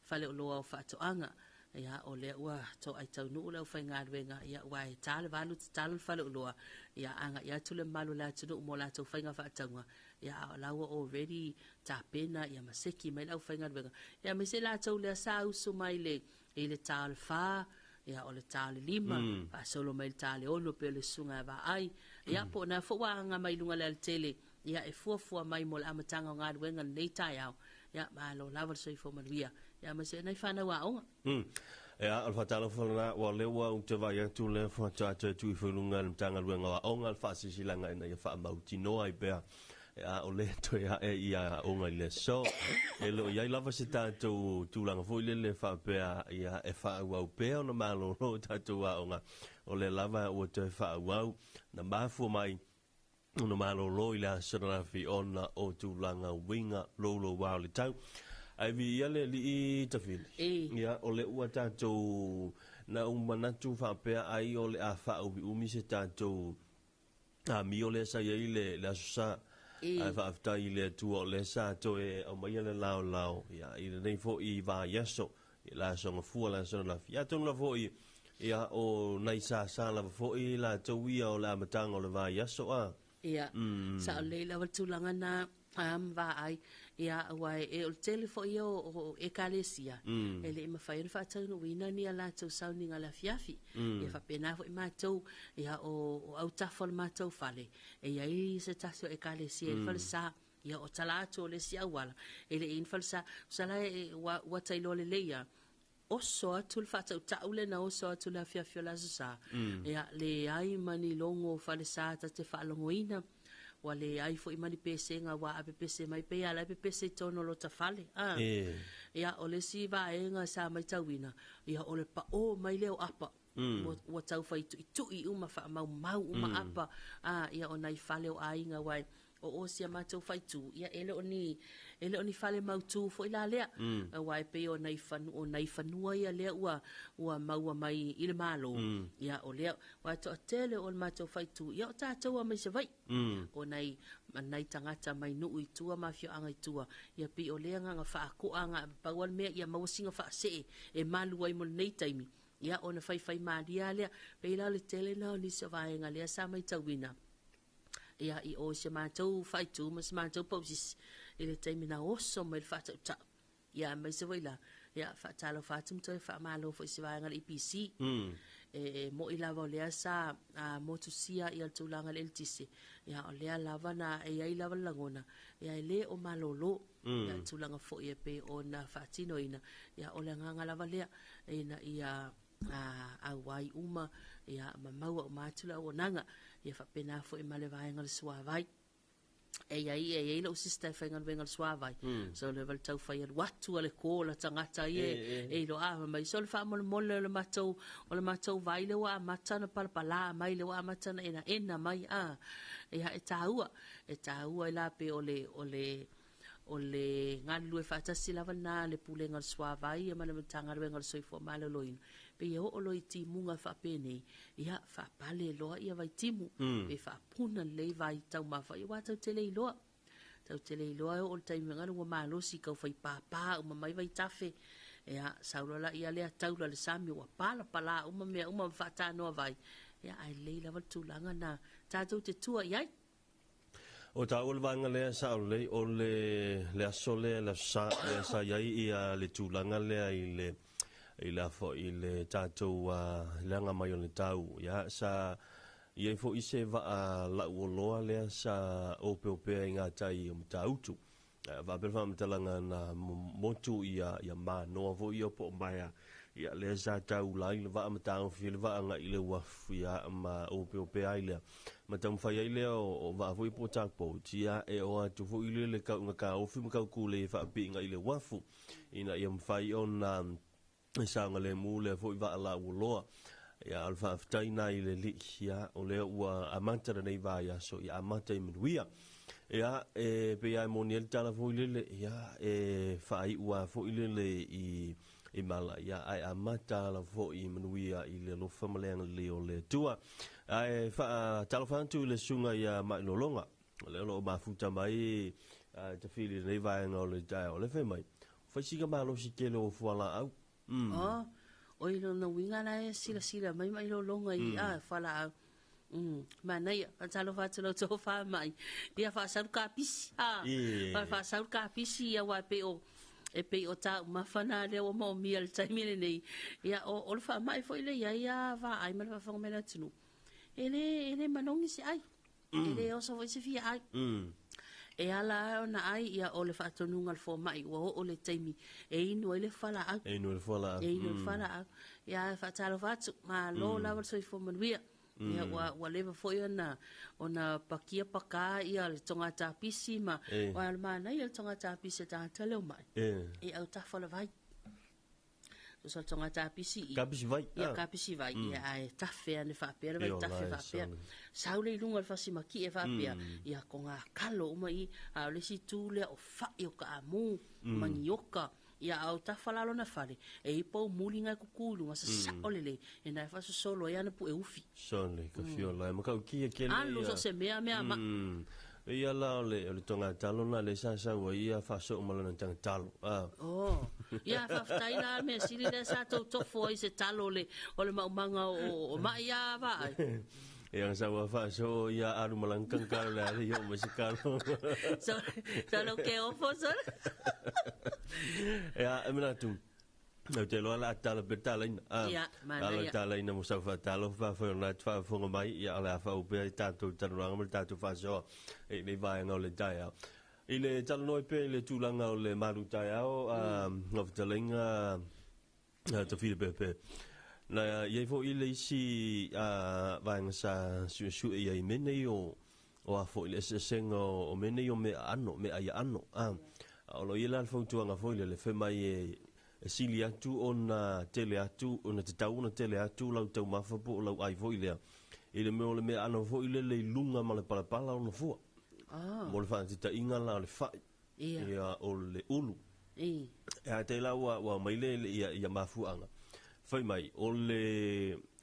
whale o loa o whaatoanga. Ia o le ua to ai tau nuu leo whai ngā ruenga ia ua e tāle walu tāle whale uloa ia anga ia tule malu la tunu mo la tau whai ngā whaataunga ia laua already tā pena ia maseki mai lau whai ngā ruenga ia me se la tau lea sa usu mai le i le tāle wha ia o le tāle lima pa solo mai le tāle ono pe le sunga wa ai ia po na fua anga mai lunga le tele ia e fua mai mo le amatanga o ngā ruenga nei tai au ia malo lava le soifo manuia ia ma se nei whanau a onga. Ia, al whatalo whalana, wa lewa un te vai atu le whatata tui whulunga le mtanga ruenga wa onga al whasisilanga ina ia whaamauti noa i bea. Ia, o le to ia e ia onga i le so. E lo ia i lava se tātou tūlanga fo i le whaapea ia e whaau pea o na malo lo tātou a onga. O le lava o te whaau na mafu mai no malo lo i la saranafi ona o tūlanga winga lolo wao le tau. Ai vi ale li tafili. Ia o le ua tātou na umanatu whapea ai o le a whau vi umi se tātou mi o le sa iei le asusa ai whaafta i le tua o le sa to e o mai ale lao ia i le nei fo i va yaso i la songa fua la songa la ia tonu la fo i ia o nai sa la fo i la tau ia o la matanga o le va yaso a ia sa o le la watulanga na va ai ia wai e o telefo ia o ekalesia ele ima fai fa tau wina ni ala tau sounding ala fiafi ia fa pena fo ma tau ia o au tafol ma tau fale e ia i se taso ekalesia e fa sa ia o tala atu o le si awala e le in falsa sala e wa tailo le leia oso atu le whatautau le na oso atu le afiafio la sa ia le ai mani longo fale sa ta te whaalongoina wa le ai fo i mani pese nga wa ape pese mai pe ala ape pese tono lo ta fale ia o le si va e nga sa mai tauina ia o le pa o mai leo apa wa tau fai tu i uma fa mau uma apa ia o nai fale o ai nga wai o sia matou fai tu ia ele oni fale mau tu fo ila lea wai pe o nai fanua ia lea ua mau mai ile malo ia o lea wa to tele o matou fai tu ia o tatou mai se vai o nai tangata mai nu i tua mafio anga i tua ia pe o lea nga fa ko anga pawal me ia mau singa fa se e malu ai mo nei taimi ia ona fai maria lea pe ila le tele na ni se vai nga lea sa mai tawina ia i o se mātou whaitu, mas mātou pausis, i le teimi na oso mai le whatau ta. Ia mai se waila, ia whatalo whatum toi whamalo fo i se vāenga le IPC. Mo i lava o lea sa motu sia i al tūlanga le eltise. Ia o lea lava na e ai lava langona. Ia e le o malolo, ia tūlanga fo i e pe o na whatino ina. Ia o lea nganga lava lea, ina ia a wai uma, ia mamaua o mātula o nanga. Ia whapena fo i male vaenga le suavai. E lau sista e whainga venga le suavai. So le val tau whai al watu ale kōla tangata e lo mai. So le wha mole o le matou vai le wa matana palapala mai le wa matana ena mai Ia e tāua i la pe o le ngalu e whaatasi lava nā le pulenga le suavai e mana matanga le venga le soifo male loina. Pe ia o loi timunga whapene, ia whapale loa ia vai timu, pe whapuna lei vai tau mawha, ia wā tau tele i loa. Tau tele i loa o le taimi ngana ua mālosi kau whai pāpā, uma mai vai tafe, ia saurala ia lea taula le sami, ua pala pala, uma mea, uma whatanoa vai. Ia ai lei lava tūlanga nā, tātou te tua iai. O ta o le vanga lea sa o le aso lea le sa iai ia le tūlanga lea i la fo i le tātou leanga mai o le tau. Ia sa iai fo i se va la uoloa lea sa ope i ngā tai o mtautu. Va pelwha mtalanga na motu ia ma noa fo i opo mai ia lea sa tau lai le va mtau fi le va nga i le wafu ia ma ope ai lea. Ma tau mwhai ai lea o va fo i po takpo. Tia e o atu fo i le kau nga ka ofi mkau kule i wha pi nga i le wafu. Ina ia mwhai o na sanga le mule fo i va la uloa ia alfa ftaina i le li ia o le ua amanta nei va ia so ia amanta i mnuia ia pe ia moniel tala fo i le ia fa i ua fo i le i mala ia ai amata la fo i mnuia i le lofa maleanga le o le tua ai fa Talofa tu le sunga ia mai lolonga le lo mafuta mai te fili nei va nga o le tai o le fe mai fa siga malo si ke lo fo la au o ilo na winga la e sila mai lo longa i fala manai Talofa tu lo tofa mai ia fa sa ka pisi fa sa ka pisi ia wa pe o ta mafana le o mo mi al taimile nei ia o le fa mai foi le ia va ai ma fa ngomela tunu ele manongi si ai ele o so foi se fia ai e ala na ai ia o le whaatonunga le mai o le taimi e inu ele fala au ia whaatalofa atu ma lo lawa soi fo manuia ia wa lewa foi ona pakia paka ia le tonga tāpisi ma wa le mana ia le tonga tāpisi ta leo mai e au tawhala vai so tonga tāpisi kapisi vai ia ai tafe ane whapea vai tafe whapea saule ilunga le whasimaki e whapea ia ko ngā kalo umai a le si tūlea o whai o ka amu mangioka ia au tawhalalo na whare e ipo muli ngai kukulu ngasa saolele e nai whaso solo e ana pu e ufi sole ka fiola e makau kia kele anu so se mea ma ia la le tonga talo na le sa wa ia faso malana tanga talo ia faftai la me sili le sa to fo i se talo le o le maumanga o ma ia va ia sa wa faso ia aru malangkang kala le yo musikalo so lo que o fo so ia emina tu no te lo la tala betalaina ala talaina mo sa fa talo fa fo na fa fo mai ia ala fa u pe tatu tanranga mo tatu fa so e le vai no le dai Ile talanoe pe le tūlanga o le marutai au, of talinga, te while pepe. Na iei fo ile isi vaenga sa su e iei mene o a fo ile senga o mene o me ano, me ai ano. O lo ile alfo tuanga fo ile le whemai e sili atu o na tele atu, o na te tau na tele atu, lau tau mawhapo o lau ai fo ile. Ile me o le me ano fo ile le lunga ma le palapala o na fua. Mo le wha te ta inga la o le whai. Ia o le ulu. Ia te lau wa maile ia mafuanga. Whai mai, o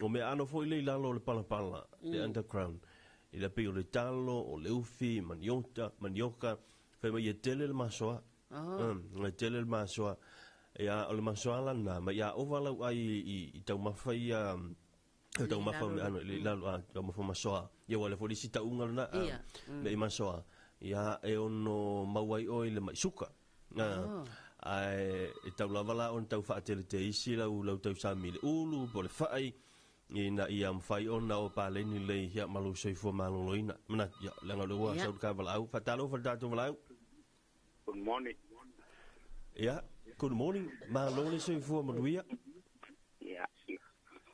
me ano fo ile lalo le palapala, le underground. I la pe o le talo, o le ufi, manioka. Whai mai e tele le masoa. Le tele le masoa. Ia o le masoa lana, ma ia ovalau ai i tau mawhai tau mawhai me ano, le lalo tau mawhai masoa. Ia wale fo lisi taunga lana, le i masoa. Ia e ono mauai oi le maisuka. Ai tau lavala on tau whaatele te isi lau tau samile ulu po le whai ina i am whai ona o pāleni le hia malu soifua maloloina mana ia langa lewa sau ka walau whatalo whatatu walau. Good morning. Ia good morning malole soifua maluia. Ia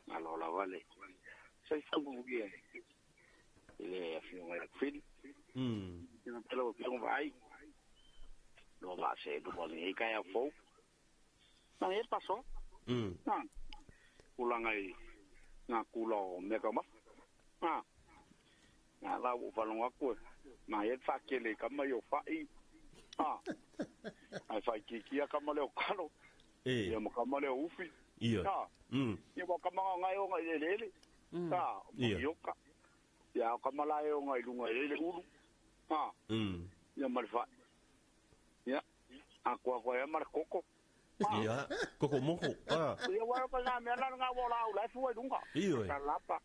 malola wale soifua maluia ile afiunga ya kufili ina talo piong vai no va se do boli ka ya fo na e paso na ulangai na kulo me ka ma na la u fa longa ku ma e fa ke le ka ma yo fa i ai fa ki ka ma le o kalo e mo ka ma le ufi ia ia mo ka ma ngai o ngai le yo ka ya ka ma la o ngai lunga le ulu ia ma fa ya aku ya mar koko ya koko mojo ya wa pa na me na nga wala la fu e dunga iyo salapa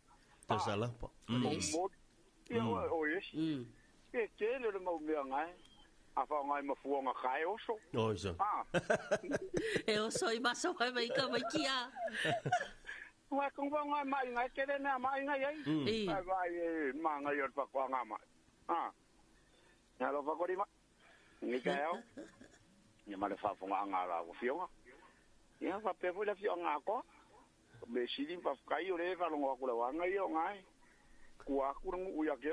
ya o yes ke le mo me nga afa nga ma fu nga kai oso oso e oso i maso ai mai ka mai kia wa kung ba nga mai nga ke na mai nga yai ai ma nga yo pa kwa nga ma ya lo fa ko di ma ni ka yo ni ma le fa fonga nga la o fionga ya fa pe vo la fionga ko me sidi pa kai o le fa lo ngwa ku la wa nga yo ngai ku a ku ngu ya ke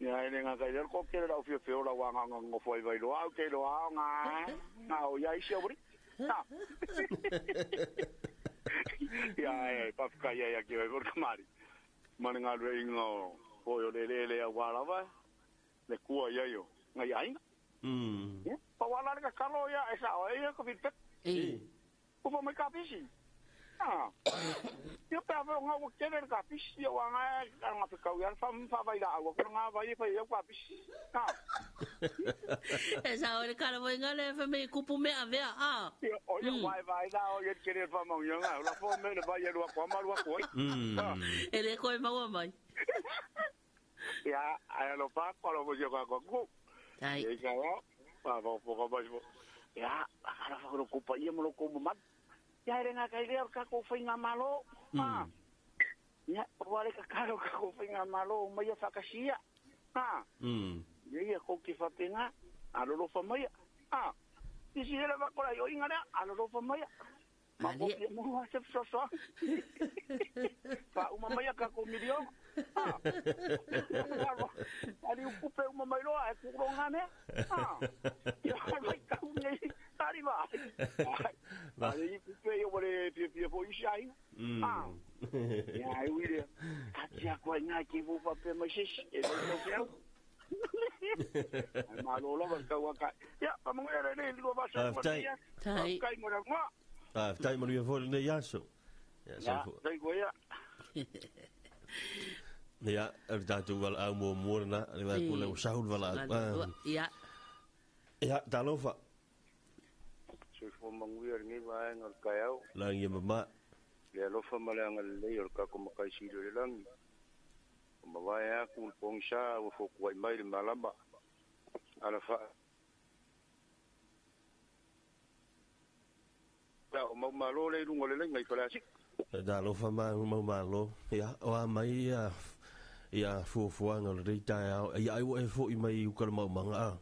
ya ni nga kai ko ke la o fio la wa nga ngo foi vai lo au ke lo nga o ya isi o bri ya pa kai ya ke vor kamari ma nga lo ingo o yo le wa la va le ku ya yo ngai ai pa wala ka kalo ya esa o ya ko fit ko pa mai ka pisi yo pa va nga wo kene ka pisi yo nga nga ka ya fa vai da wo nga vai fa yo ka pisi esa o le kalo mo ngale fa me kupu me ave o yo vai da o yo kene fa mo yo nga la fo me le vai lo ko ma lo ko ele ko ma mai ya ai lo pa ko lo yo ka ko ai ya pa po ba ya ala fa ko pa ia mo ko ma ya era nga kai le ka ko fa nga malo ya wale ka karo ka ko fa nga malo ma ya fa ka sia ya ko ki fa penga alo lo fa ma ya si si era ba ko la yo ingara alo lo fa ma ya ma ko mo se so fa uma ma ya ka ko milio ali o kupe uma mai loa e kuronga ne ya mai ka unei tari va ali kupe yo vole pie fo ishai ya ai wile katia kwa nga ki vo pa pe mai shish e no feo ma lo lo ka wa ka ya pa mo era ne lo va sa kai mo ra ngwa tai mo ria vol ne yaso ya dai go ya ja, dat doen wel oude moorna. En wij willen zout wel uit. Ja. Ja, Talofa. Soos voor mijn weer niet waar en kaya. Lang je mama. Ja, lofa malang leer ka ko makai silo lang. Mawaya kung pong siya o fo kwai mai malamba. Ala fa. Ja, mo malo le lungo le ngai pala sik. Talofa ma malo. Ja, o mai ia fuafuanga le rei tai au ia ai wo e fo i mai u kala mau manga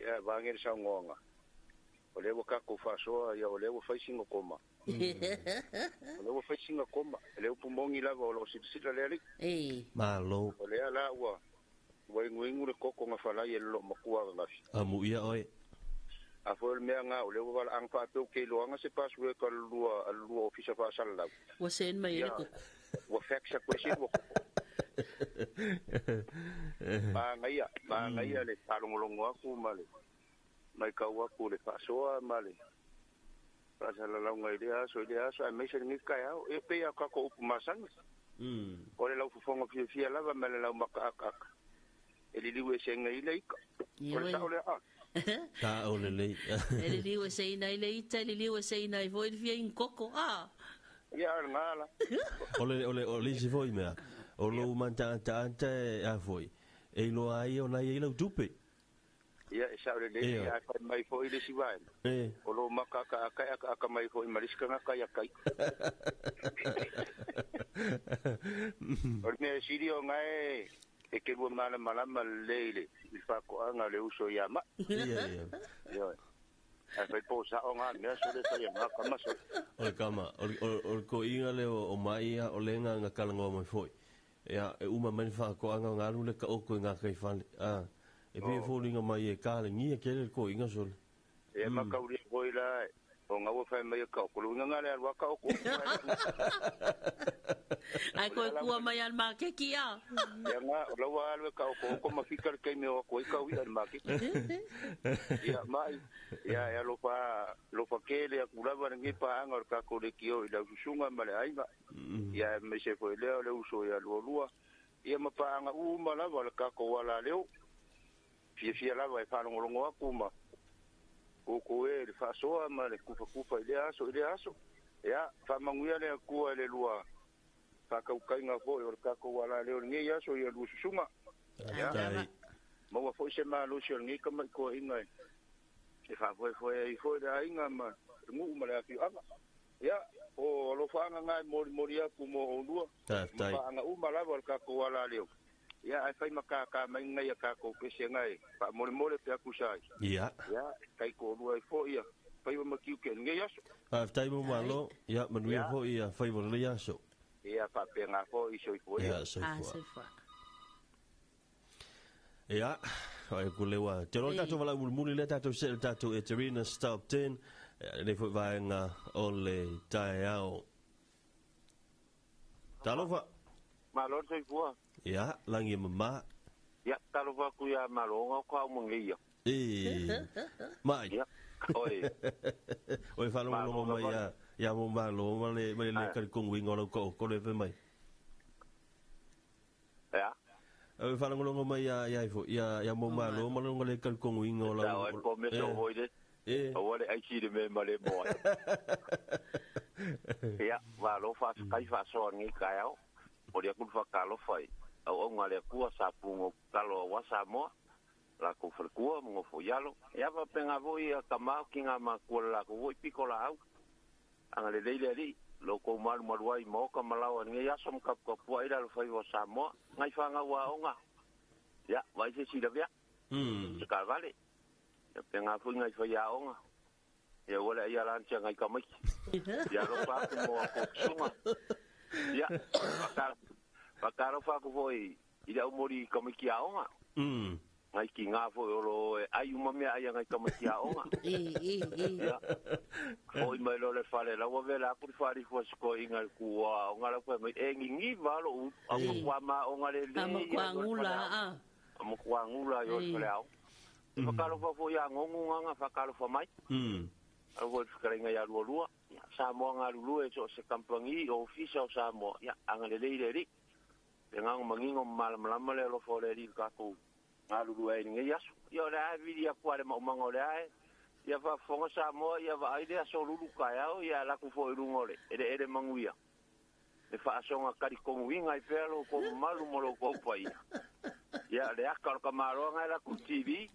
ia bangi sa ngonga o le wo ka ko fa so ia o le wo fa singo koma o le wo fa singo koma le wo pumongi la wo lo sita le malo o le ala wa wa nguingu le koko nga fala ye lo makua nga amu ia oi a fo le nga o le wo ang fa to ke lo nga se pas we ka lua ofisa fa sala wa sen mai le koko wa fax question wo ba ngai le talongolongo aku male mai ka wa ku le fa soa male pa sala la ngai dia so ai me se ni ka ya e pe ya ka ko masan o le lau fonga fia lava mele lau maka ak e li liwe se ngai le ka o le sa o le a ka o le le e li liwe se nai le ita li liwe se nai voi via in koko ya ngala o le si voi mea o lo manta a foi e lo ai o nai lo tupe ya sa le ya fa mai foi le si vai o lo maka ka mai foi mariska nga ka ya kai o me sirio ngai e ke lu mala le il fa ko anga le uso ya ma ya a fai po sa onga me so le sai ma kama so o kama o ko inga le o mai o lenga nga kalango mai foi ya e uma men fa ko anga nga lu le ka o ko nga kai fa e pe fo linga mai e ka le ngi ke le ko inga so e ma ka uri ko ila o nga wo fa mai ka ko lu nga le wa ka ko ai ko ku mai al ma ke kia ya nga lo wa le ka ko ma fikar ke me o ko ka wi al ma ke ya mai ya lo fa ke le ku la ba ngi pa anga ka ko le kio ila sunga ma le ai ba ya me se ko le uso ya lo lua ia ma pa anga ma la ba ka ko wala le fia la vai fa ngolongo aku ma ko e le fa so ma le kufa ile aso ya fa manguia le ku le lua fa ka nga fo o ka ko wala le ngi ya so ya lu sunga ya mo wa fo se ma lu se ngi ka ma ko inga e fa fo da inga ma ngu ma le fi anga ya o lo fa nga mori aku mo o lua ta fa nga ma la ka ko wala le ya ai fai maka ka mai ngai ka ko ke se ngai pa mole pe aku sai ya kai ko lu ai fo ya fai ma ki ke ngai ya pa tai mo malo ya manu ya fo ya fai mo le ya so ya pa pe nga fo i so fo ya so fo ya ai ku le wa te ro ta to vala muli le ta to se ta to e terina stop 10 le fo va nga ole tai ao Talofa malo so fo ya langi mama ya Talofa ku ya malo ko mo ngi ya mai oi fa lo mai ya mo malo le ka ko ngi ngolo ko le ve mai ya oi fa lo mai ya fo ya mo malo le ka ko ngi ngolo ko me so hoide o wale ai ki de me male mo ya va lo fa kai fa so ngi ka ya o dia ku fa ka lo fai au ngale ku sa pungo kalo wa Samoa la ku frekua mo fo yalo ya va penga voi ka ma kinga ma ku la ku voi pikola au angale dei lo ko mal malwai mo ka malawa ngi ya som kap ko pu ida lo fai wa Samoa ngai fa nga wa onga ya vai se si da ya ka vale ya penga fu ngai fa ya onga ya wala ya lan cha ngai ka mai ya lo pa mo ko suma ya pakaro fa ko foi ida umori kamiki aonga ngai ki nga fo lo ai uma me ai ngai kamiki aonga foi mai lo le fale la wavela ku fari fo sko inga ku onga la ko me ngi valo amo kwa ma onga le amo kwa ngula yo leo pakaro fa ya ngongu nga pakaro fa mai avo skrenga ya lua Samoa nga lulu e so se kampangi ofisa Samoa ya angale le dengan mengingo malam le lo fole di kaku ngalu ai ngi yasu yo la vidia kwale ma mangole ai ya va fonga Samoa ya va idea so lulu kaya ya la ku fo irungole ede manguia e fa songa kari ko winga i pelo ko malu molo ko pai ya le akal kamaro nga la ku TV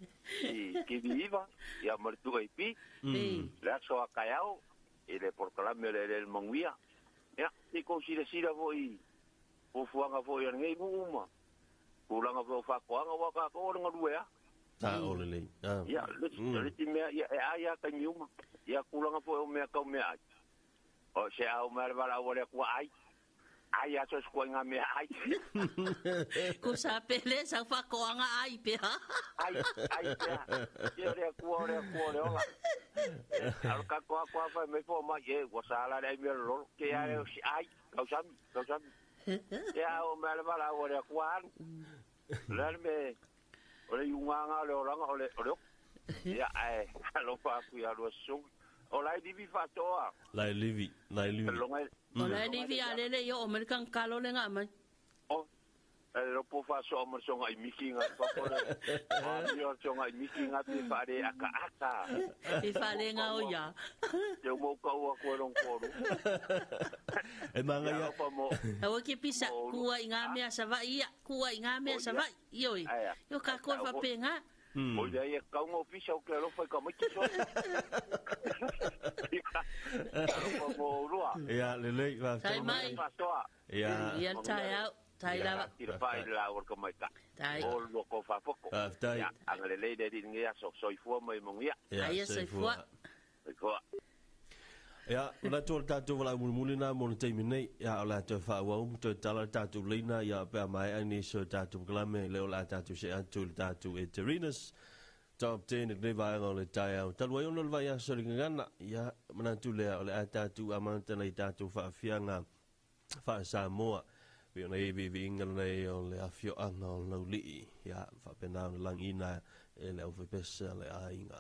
ki viva ya martu ai pi la so kaya ede por clame le manguia ya ti ko si vo pufuanga fo ia ngai uma kulanga fo fa kwanga wa ka ko nga duya ta o le ya le ti me ya ka nyuma ya kulanga fo me ka me ai o se au mer bala o le kwa ai ya so ko nga me ai ko sa pele sa fa kwanga ai pe ha ai ya le ko le ola al ka ko fa me fo ma ye wa sala le me lo ke ya ai kau sam ya o me bala o le kwa le me o le yunga le oranga o le ya ai lo fa ku ya lo so o lai divi fa toa lai livi o lai divi ale le yo american kalo le nga mai o lo po fa so mo so ngai mikinga fa ko le yo so ngai mikinga te fa de aka e fa le nga o ya yo mo ko ko ron ko e manga ya o ke pisa kuwa inga me sa va ia kuwa inga me sa va yo yo ka ko fa penga o ya e ka un pisa o que lo foi como que so como rua ya le va tai mai ya tai out tai la tira fai la or como ka tai o lo ko fa poco tai angale le de ngia so so fu mo mo ngia ya so fu ko ya la tol tatu wala mulina mo te mine ya la te fa wa te tala tatu lina ya pa mai ani so tatu glame le la tatu se atu tatu eterinas top 10 ne va ngol tai au tal wa yo va ya so ngana ya mana tu le la tatu amanta nei tatu fa fianga fa Samoa vi nei vi ngal nei o le afio ana no li ya fa pena langina e le o pesa le ainga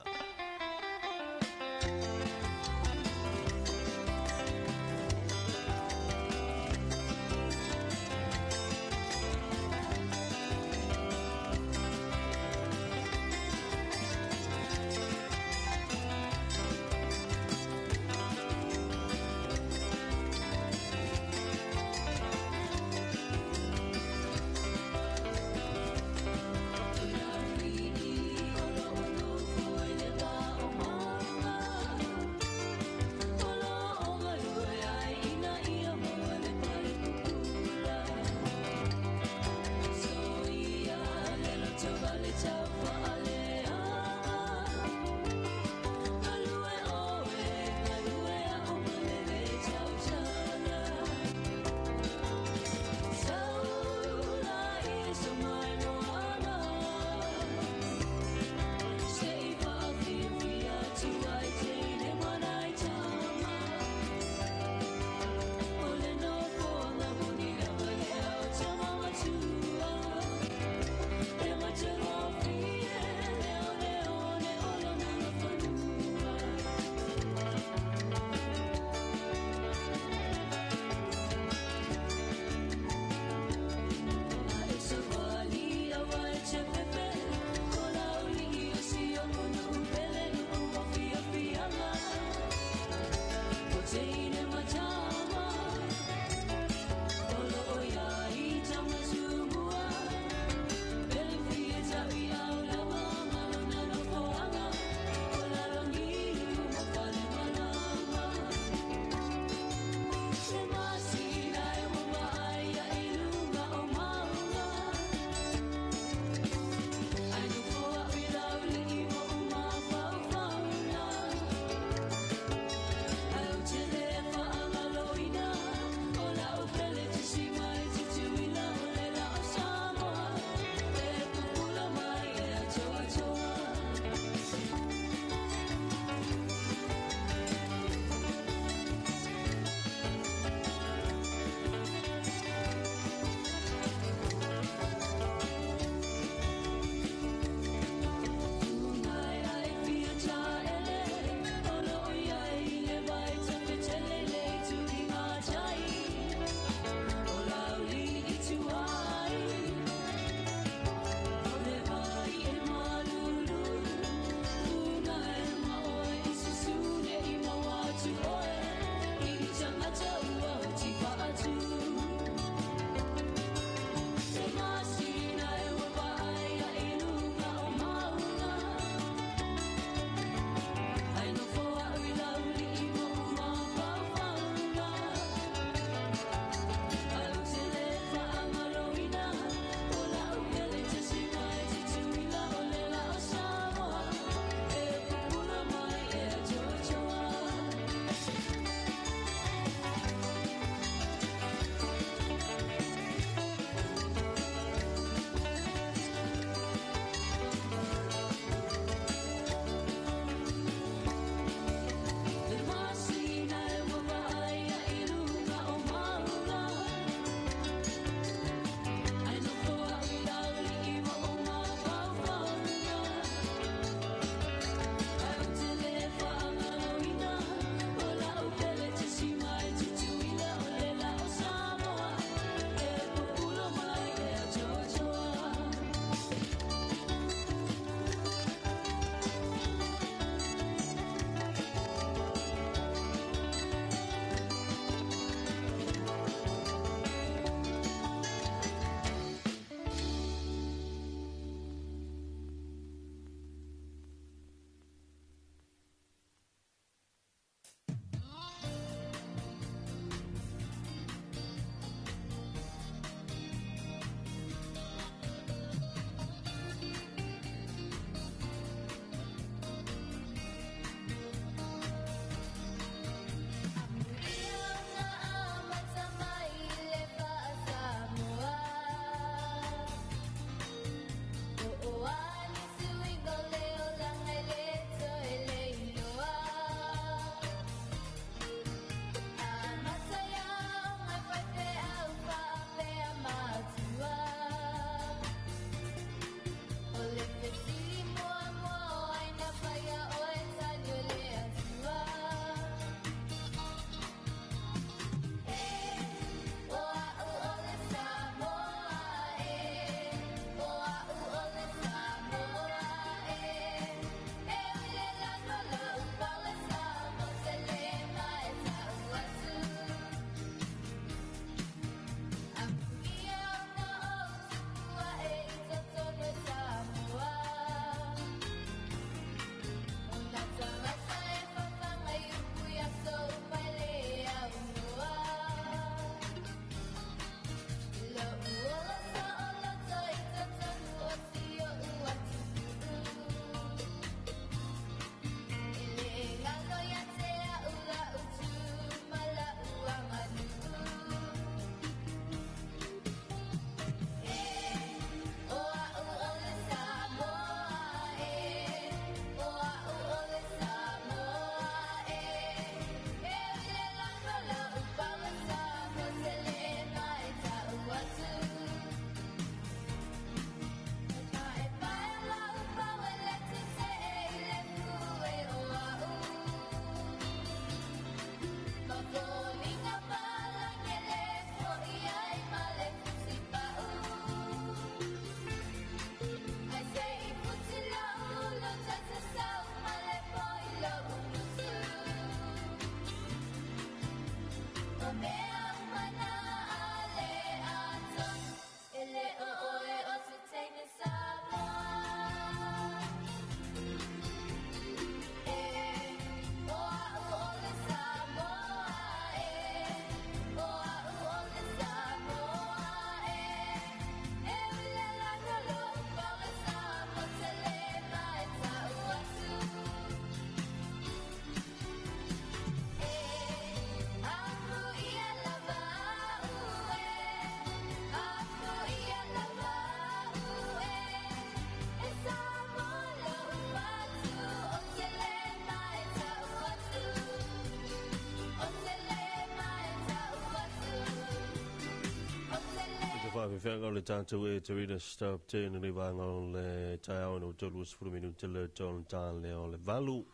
fa fe le tanto e terina stop te ni va le tao no to lus fu minuto le ton tan le valu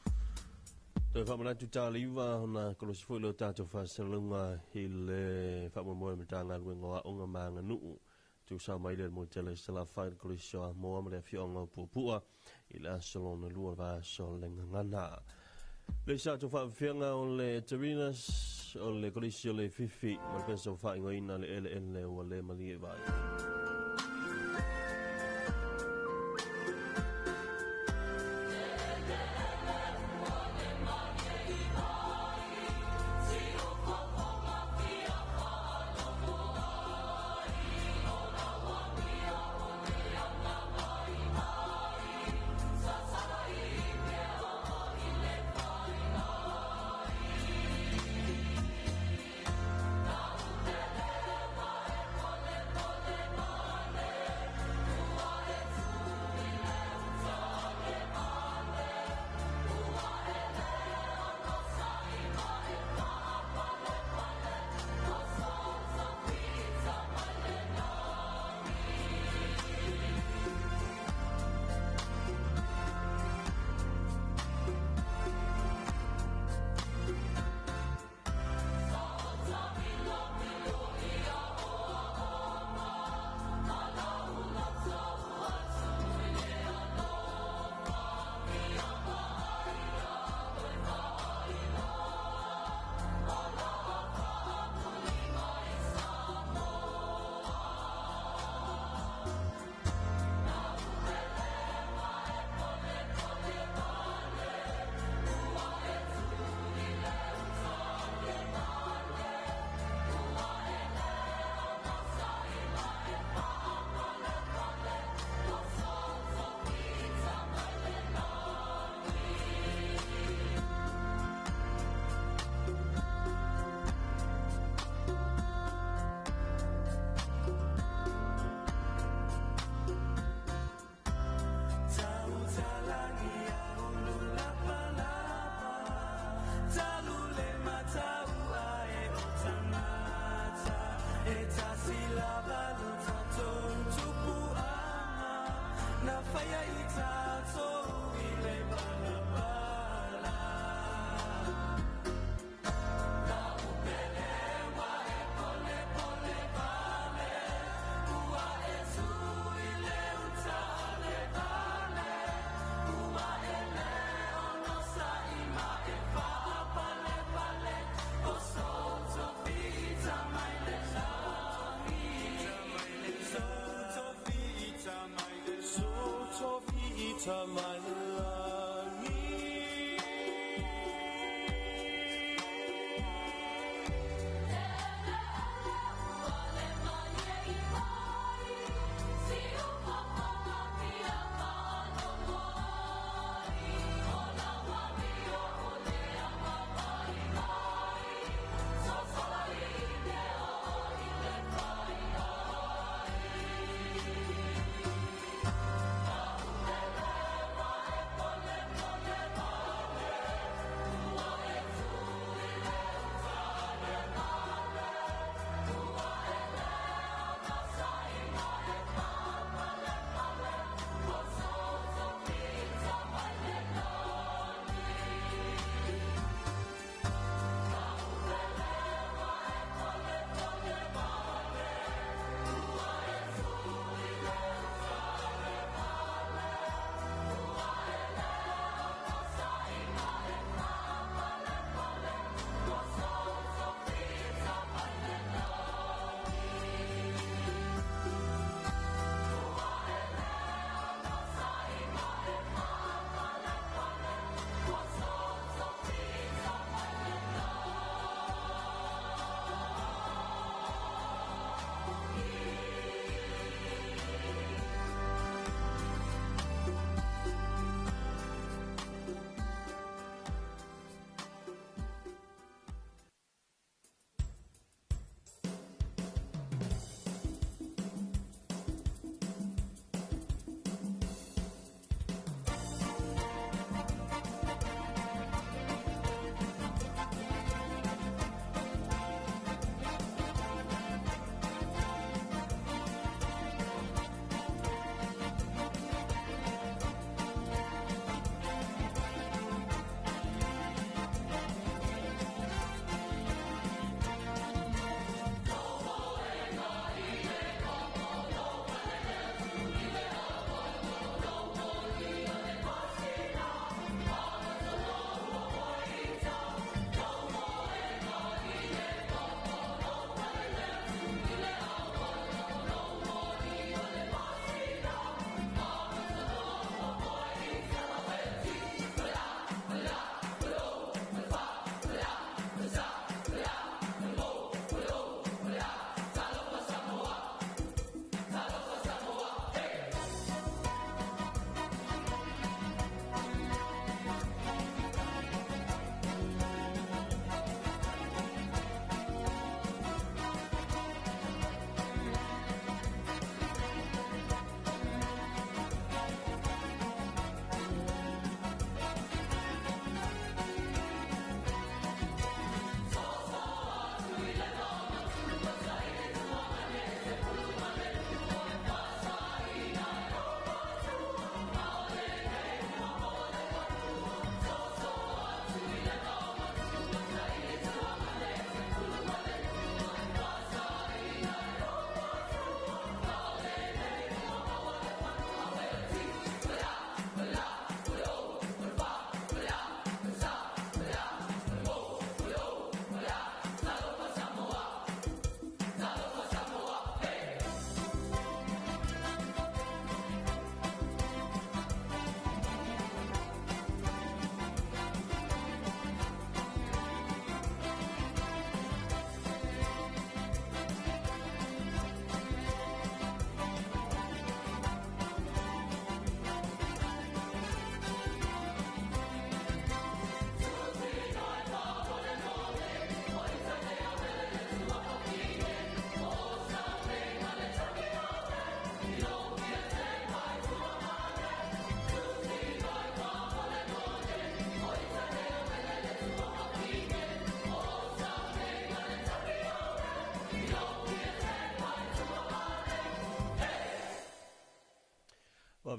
te fa mana tu tali va na ko si fu lo tanto fa se lunga il fa mo mo tanga ngo onga manga nu tu sa mai le mo tele sala fa ko si mo mo le fionga pupua il salon lu va so le ngana le sa tu fa fianga le terinas o le colisio le fifi ma penso fa ina le le o le mali vai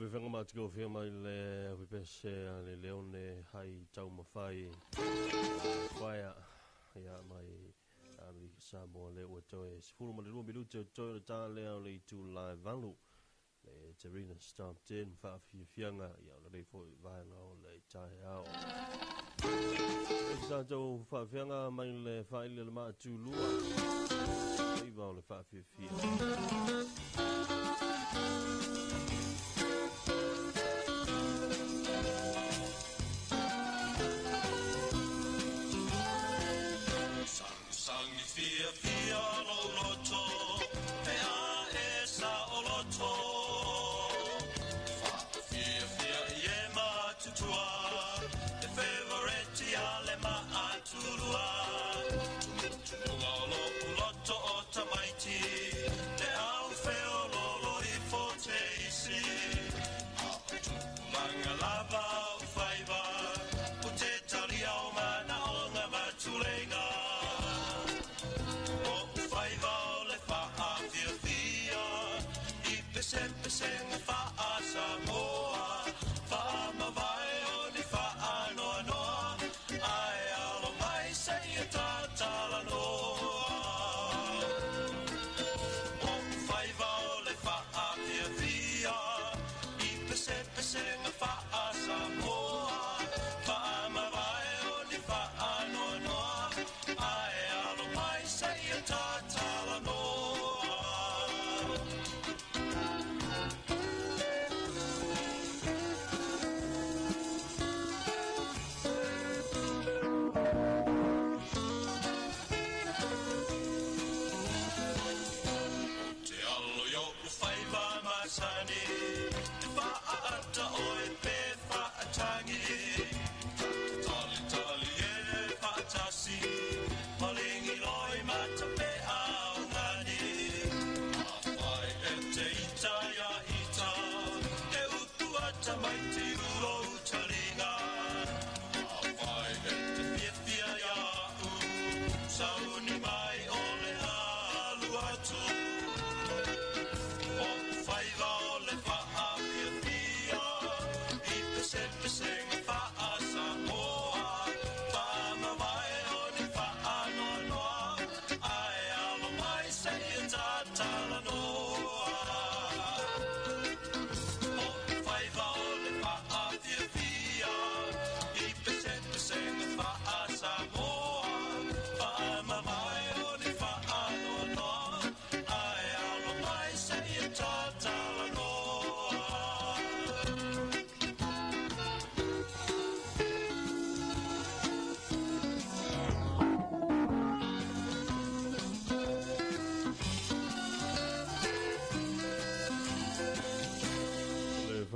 we whenga mati ko whia mai le we pese a le leone hai tau mawhai whaia ia mai mi Samoa le ua toe sifuru ma le rua minute toe le tā lea o le i tū lai valu le Terina stopped in whaafianga ia le rei fo i vaenga o le tae ao e sa tau whaafianga mai le whaile le maa tū lua i vau le whaafianga Sing Talofa Samoa, Whaamawai o ni whaanoa noa, ai alo mai sei e tātala noa. O whaiva o le whaapia via, I pese ngā Samoa, Whaamawai o ni whaanoa noa, ai alo mai sei e tātala noa.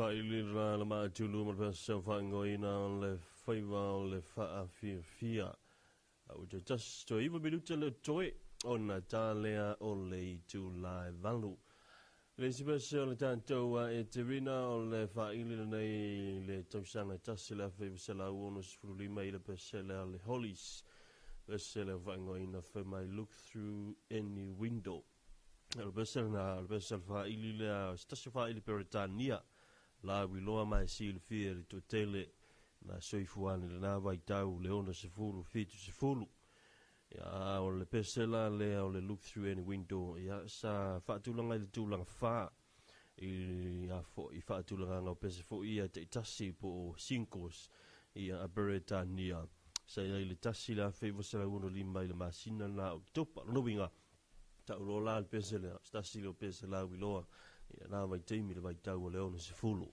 Ilira le maa tūlu ma pēr sau whaingoina o le whaiwa o le whaafia. Au te tas to iwa minute le toe o na tālea o le I tū lai valu. Le sipese o le tātou e Terina o le whailira nei le tausanga tasi le whaiwa se lau ono sifurulima I le pese le le Hollies. Pese le whaingoina whai mai look through any window. Le pese le whailira stasi whaili Peritania. La wiloa mai sil fia le totele na soifuani le na vai tau le ona se fulu fitu se fulu ya o le pesela le o le look through any window ya sa fatulanga le tulanga fa ya fo I fatulanga no pese fo ia te tasi po sinkos ia Britania sa le tasi la fevo se la uno lima le masina na topa no winga ta rola le pesela tasi le pesela wiloa ia nā vai teimi le vai tau o leona se fulu.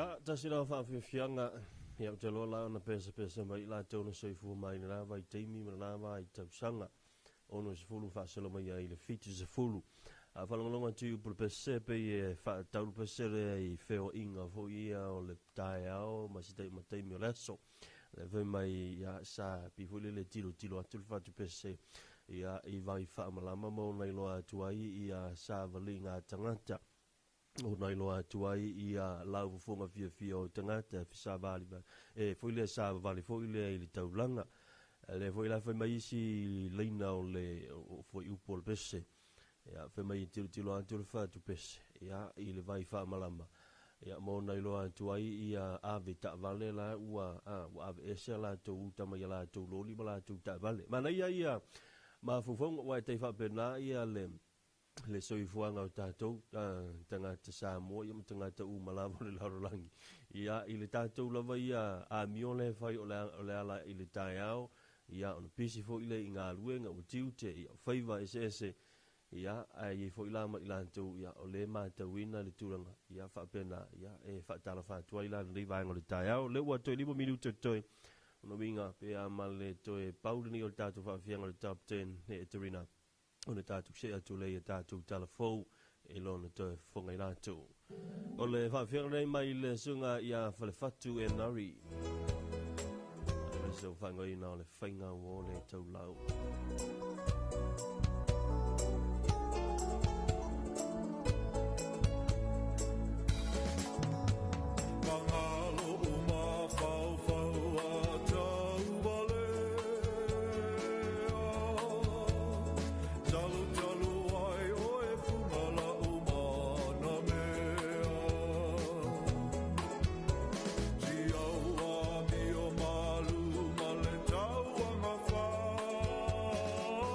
Ia, tasi rao whawhianga, ia te loa lao na pesa mai la tau na soifu mai na rawa i teimi ma rawa i tausanga. Ono se fulu whaasalo mai ai le fiti se fulu. A whalangalonga tiu pulu pese pe e whaatauru pese rea i wheo inga fo ia o le tae ao, ma si ma teimi o leso. Le vei mai ia sa pifuli le tilo atu le whatu pese. Ia i vai whaamalama mo nei loa atuai ia sa vali ngā tangata. O nei loa atuai ia lau funga fia o tangata fisa vali vai. E fuile sa vali fuile i le taulanga. Le fuile fai mai isi leina o le foi upol pese. Ia fai mai tilo atu le whatu pese. Ia i le vai whaamalama. Ia mo nei loa atuai ia ave ta vale la ua ave ese la tau utama ia la tau loli ma la tau ta vale. Mana ia ma fufonga wai te whapena ia le soifuanga o tātou tangata Samoa ia tangata umalawa le laurolangi. Ia i le tātou lava ia a miole whai o le ala i le tae au. Ia ona pisi fo i le i ngā luenga o tiute ia whaiva ese. Ia ai fo i lama i lantou ia o le mātauina le turanga. Ia whapena ia e whaatala whaatua i lana rivaenga le tae au. Le ua toi 5 minuto toi. Ono winga pe a male toi paulini o le tātou whaafianga le top 10 he e terina. Ona tātou se atu lei tātou talafou e lona toi whonga i rātou. O le whaafianga nei mai le sunga ia whalefatu e nari. E so whanga ina o le whainga o le tau lau. Malu, male tau anga whai.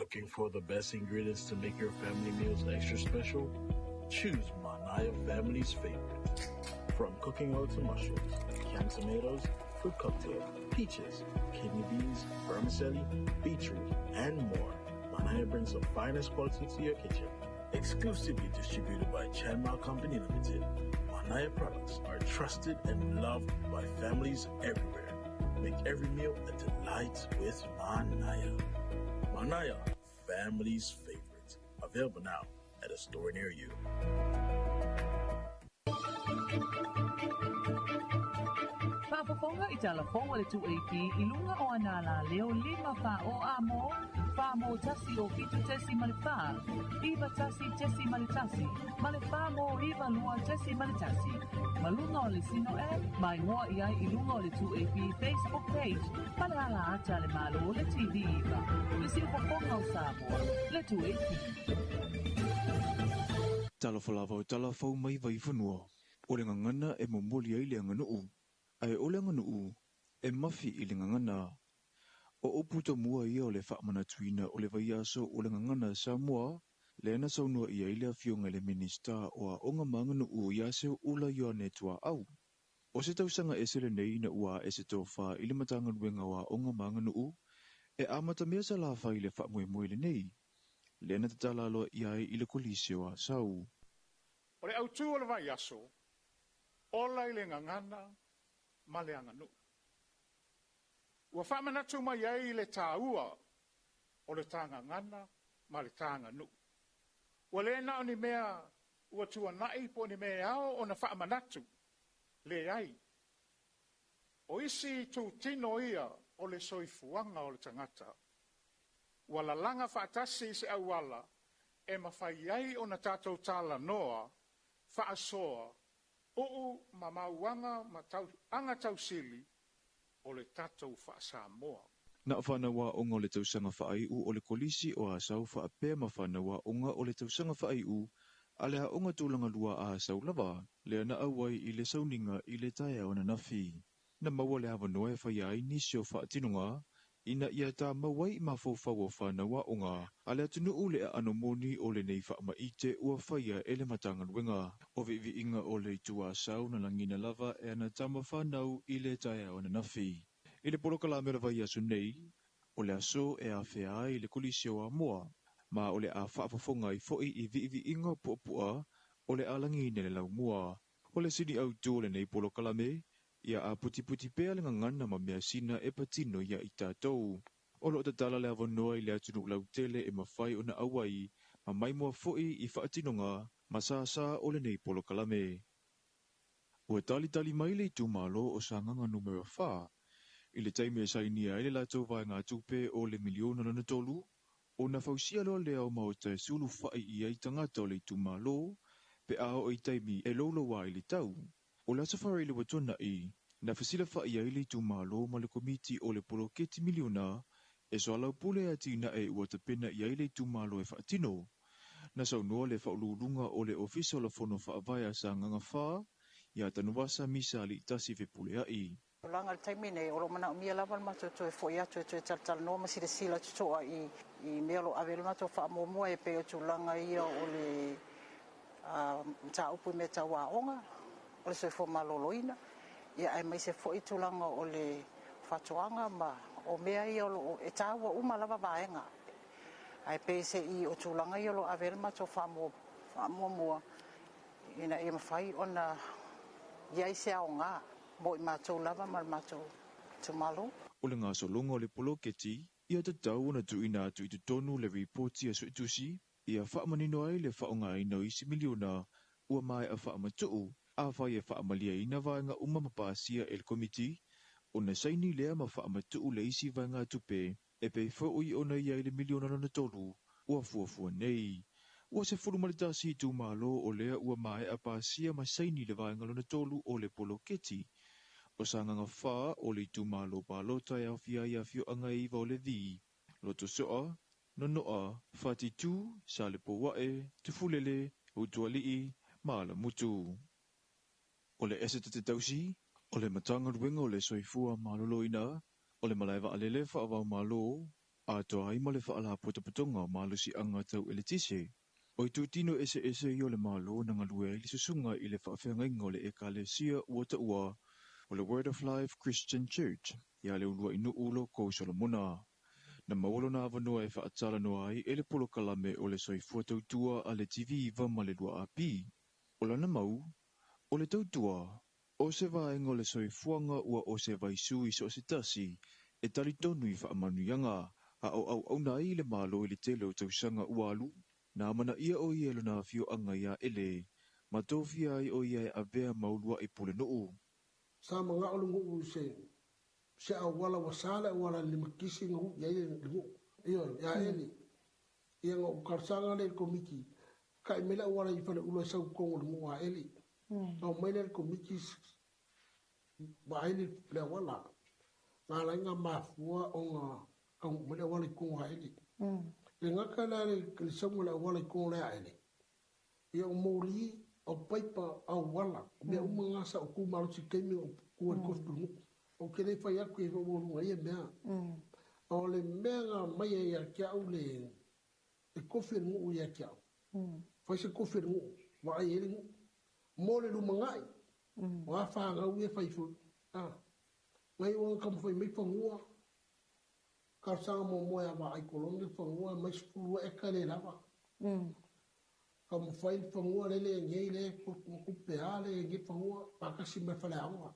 Looking for the best ingredients to make your family meals extra special? Choose Manaya Family's Favorite. From cooking oil to mushrooms, canned tomatoes, fruit cocktail, peaches, kidney beans, vermicelli, beetroot, and more, Manaya brings the finest quality to your kitchen. Exclusively distributed by Chanma Company Limited, Manaya products are trusted and loved by families everywhere. Make every meal a delight with Manaya. Manaya, family's favorite. Available now at a store near you. Whaapafonga I Talofa le 2AP I lunga o anala leo 5 wha o amo, wha mo tasi o fitu tesi malipaa, iwa tasi tesi malitasi, malipaa mo iwa lua tesi malitasi. Malunga o le sino mai ngoa iai I lunga o le 2AP Facebook page, malala ata le malo le TV iwa, le silpafonga o Samoa, le 2AP. Talofa lava o talafau mai vai whanua, o le ngangana e momoli ai le anganuu. Ai ole nganuu e mafi I le ngangana. O oputa mua ia o le whaamana tuina o le vaiaso o le ngangana Samoa, le ana saunua ia I le afionga le minista o a onga manganuu ia se ula Ioane tua au. O se tausanga e sele nei na ua e se tofa I le matanganuenga o a onga manganuu, e amata mea sa la whai le whaamue le nei. Le ana tatala loa ia I le kolisi o a sau. O le autu o le vaiaso, ola I le ngangana, ma le anganu. Ua whamanatu mai ai le tāua o le tāngangana ma le tānganu. Ua le nao ni mea ua tua nai po ni mea ao o na whamanatu le ai. O isi tu tino ia o le soifuanga o le tangata. Ua la langa whaatasi se awala e mawhai ai o na tātou tāla noa whaasoa o mamauanga ma anga tausili o le tatou wha Samoa. Na whanawa onga o le tausanga whaai u o le kolisi o a sau wha apea ma whanawa onga o le tausanga whaai u a le onga tūlanga lua a sau lava le ana awai I le sauninga I le tae o na nafi. Na maua le hawa noe whai ai nisi o wha atinunga ina ia tā mawai ma fōwhau o whanawa onga a le atunu u le anomoni o le nei wha maite ua whaia e le matanganuenga o vivi inga o le tua sau na langina lava e ana tama whanau I le tae o na nafi. I le poloka la mera vai aso nei, o le aso e a whea ai le kolisi o a moa, ma o le a whaapafonga I foi I vivi inga puapua o le alangi ne le lau mua. O le sini au tu o le nei poloka la me, ia a puti pea le ngangana ma mea sina e patino ia I tātou. O lo tatala le avanoa I le atunu lau tele e mawhai o na awai, ma mai mua foi I whaatinonga, ma sa o le nei poloka la me. Ua tali mai le tu malo o sa nganga numero 4, I le taimi e sainia ele la tau vai ngā tupe o le miliona na tolu, o na fausia loa leo ma o te sulu whai I ai tangata o le tu malo, pe ao I taimi e lolo wa I le tau. O la safari le watona I, na fasila whai ai le tu malo ma le komiti o le poloketi miliona, e so alau pule ati na e ua tapena I ai le tu malo e whaatino. Na saunua le whaululunga o le ofisa la fono whaavaya sa nganga wha, ia tanuwasa misa li tasi ve pule ai. O langa le taimi nei, o lo mana o mia lava mato to e fo ia to tal no masira sila to I mea lo avelo mato fa mo e pe o langa ia o le ta upu me ta wa onga o le so fo maloloina ia ai mai se fo I langa o le fatoanga ma o mea ia o e ta wa uma lava vaenga ai pe se I o langa ia lo avelo mato fa mo ina e mafai ona ia se aonga mo I mātou lava ma mātou tumalo. O le ngā solonga o le poloketi, ia te tau na tuina atu I te tonu le reporti a suitusi, ia whaamanino ai le whaonga ina isi miliona, ua mai a whaamatuu, a whai e whaamalia ina vaenga umamapāsia el komiti, o na saini lea ma whaamatuu le isi vaenga tupe, e pe whaui o na ia le miliona na tolu, ua fuafua nei. Ua se furumalitasi tu malo o lea ua mai a pāsia ma saini le vaenga na tolu o le poloketi, o sa nganga wha o le tu malo palota e awhia I awhio anga iwa o le vi. Loto soa, nonoa, whati tu, sa le powae, tufulele, utualii, maala mutu. O le esete te tausi, o le matanga ruenga o le soifua maloloina, o le malaiva alele whaavau malo, A toa ai male whaala potapotonga malusi anga tau ele tise. O i tūtino ese i o le malo na ngalue i susunga i le whaawhenga le ekalesia ua ta ua o le Word of Life Christian Church. Ia le ulua inu ulo ko Solomona. Na maulo na avanua e whaatala noa ai ele polo kalame o le soifua tautua a le TV iwa ma le lua api. O lana mau, o le tautua, o se vaenga o le soifuanga ua o se vaisu i so se tasi, e tali tonu i whaamanuianga, a au nai le malo i le tele o tausanga ualu, na mana ia o ielo na fio anga ia ele, ma tofia ai o ia e avea maulua i pule noo. Sa mga olungu se awala wasala wala lima kisi ngu ya ngu iyo ya eli ia ngo karsanga le komiki kai mela wala i fale ulo sa ko ngu wa eli no mele komiki ba eli le wala ngala nga mafua onga au mele wala ko wa eli le nga kala le sa wala wala ko le eli ia mori o paipa au wala me umanga sa ku malu sikemi ko ko o kere fai aku e wawurunga ia mea. O le mea ngā mai e ia kia au le kofi ngu ia kia au. Fai se kofi ngu, wa ai ere ngu. Mō le lumangai, wa wha ngau e fai fu. Ngai wanga kam fai mei whangua. Karsanga mō moea wa ai kolonge whangua, mai spulua e kare rawa. Kam fai whangua lele ngei le, kupe ale ngei whangua, pakasi me whale aunga.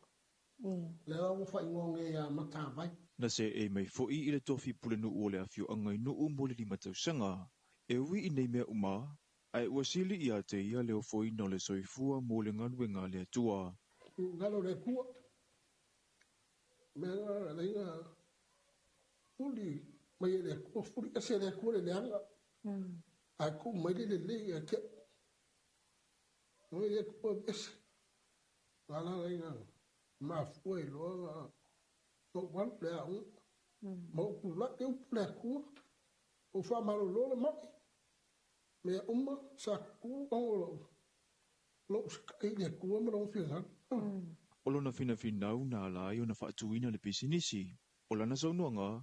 Na se e mai fo'i i le tofi pulenu o le afio angai nuu mo le lima tausanga. E ui i nei mea uma, ai uasili i a te ia leo fo'i no le soifua mo le nganuenga le atua. Ngalo le kua. Mea ngā reina fuli, mai e le kua fuli, ase le kua le leanga. A ku mai le le a ke. Noi e kua ese. Ngala reina. Ma foi loa o wan le au mo pula ke pula ku o fa malo lo ma me umma sa ku o lo skai le ku mo lo fina o lona fina na la i ona faatuina le pisinisi o lana saunoaga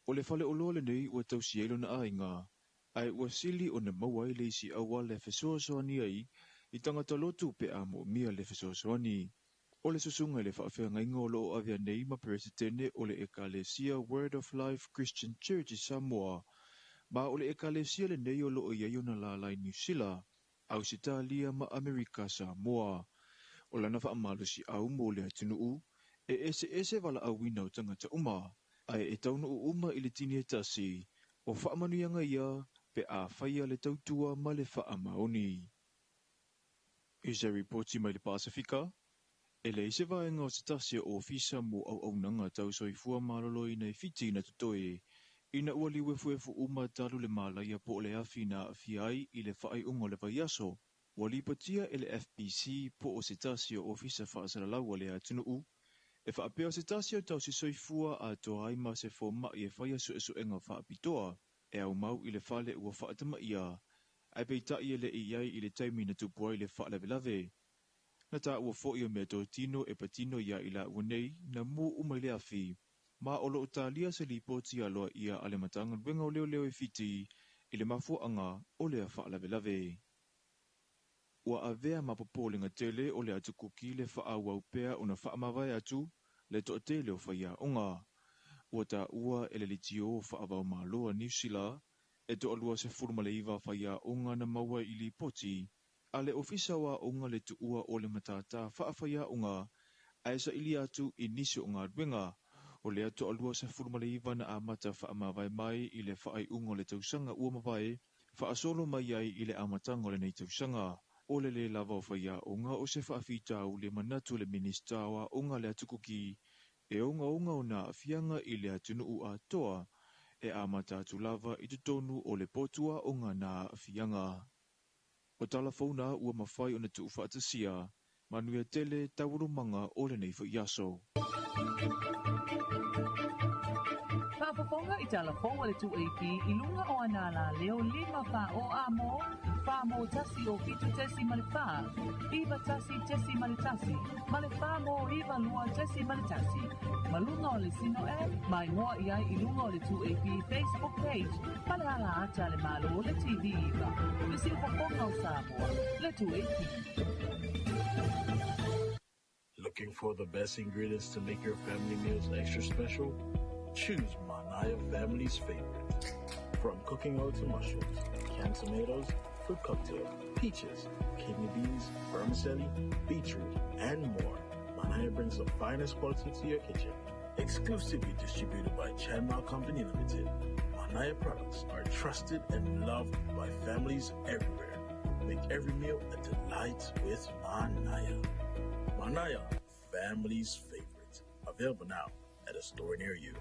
o le fale oloa lenei ua tausi ai lona aiga ae ua sili ona maua ai le isi aua le fesoasoani ai i tagata lotu pe a moʻomia le fesoasoani. O le susunga i le whaawhiangaiga o loo avea nei ma peresetene o le ekalesia Word of Life Christian Church i Samoa, ma o le ekalesia le nei o loo iai ona lalai New Zealand, Ausitalia ma Amerika Samoa. O lana whaamalusi au mo le atunuu, e ese wala awina o tangata uma, ai e taunuu uma i le tini e tasi, o whaamanuianga ia pe a whaia le tautua ma le whaamaoni. Is a reporti mai le Pasifika? E le ise vaenga o se tasi o ofisa mo au nanga tau soifua malolo i nei fiti na tutoe, ina ua liwe fuefu uma talu le malaya po le afi na afiai i le whaai ungo le vaiaso, ua lipatia e le FPC po o se tasi o ofisa whaasalalau le atunuu, e whaapea se tasi o tau si soifua a toa ai ma se fōma i e vaiaso e so enga whaapitoa, e au mau i le whale ua whaatama ia, ai peita i e le iai i le taimi na tupua i le whaalavelave. Na ta ua fo'i o mea tō tino e patino ia i la uanei na mu umai le afi, ma o loo talia se li poti aloa ia ale matanga wenga o leo e fiti i le mafuanga o lea whaalavelave. Ua avea mapopolinga tele o le atu kuki le whaawau pea una whaamawai atu le to tele o whaia onga. Ua ta ua ele litio o whaavau maloa New Zealand e to alua se furmaleiva whaia onga na maua i li poti, ale ofisa wa unga le tuua o le matata whaawhaia unga, aesa ili atu i nisi o ngā ruenga, o le atu alua sa furmaleiva na amata whaamawai mai i le whaai unga le tausanga ua mawai, whaasolo mai ai i le amatanga o le nei tausanga, o le lava o whaia unga o se whaafitau le manatu le minista wa unga le atu kuki, e unga o na afianga i le atu nuu a toa, e amata atu lava i tutonu o le potua unga na afianga. O talafona ua mawhai o na tu whaatasia, manuia tele taurumanga o le nei iaso. Whaapaponga i talafona le tu AP i lunga o anala leo 5 o amo Famo tasi o fitu tesi malifa. Iba tasi tesi malitasi. Malifamo iba lua tesi malitasi. Malunga o le sino mai ngoa iai ilunga o le 2AP Facebook page. Palahala acha le malo o le TV iba. Le silfofonga o Samoa, le 2AP. Looking for the best ingredients to make your family meals extra special? Choose Manaya Family's Favorite. From cooking oil to mushrooms, canned tomatoes, fruit cocktail, peaches, kidney beans, vermicelli, beetroot, and more, Manaya brings the finest quality to your kitchen. Exclusively distributed by Chanmal Company Limited, Manaya products are trusted and loved by families everywhere. Make every meal a delight with Manaya. Manaya, family's favorite. Available now at a store near you.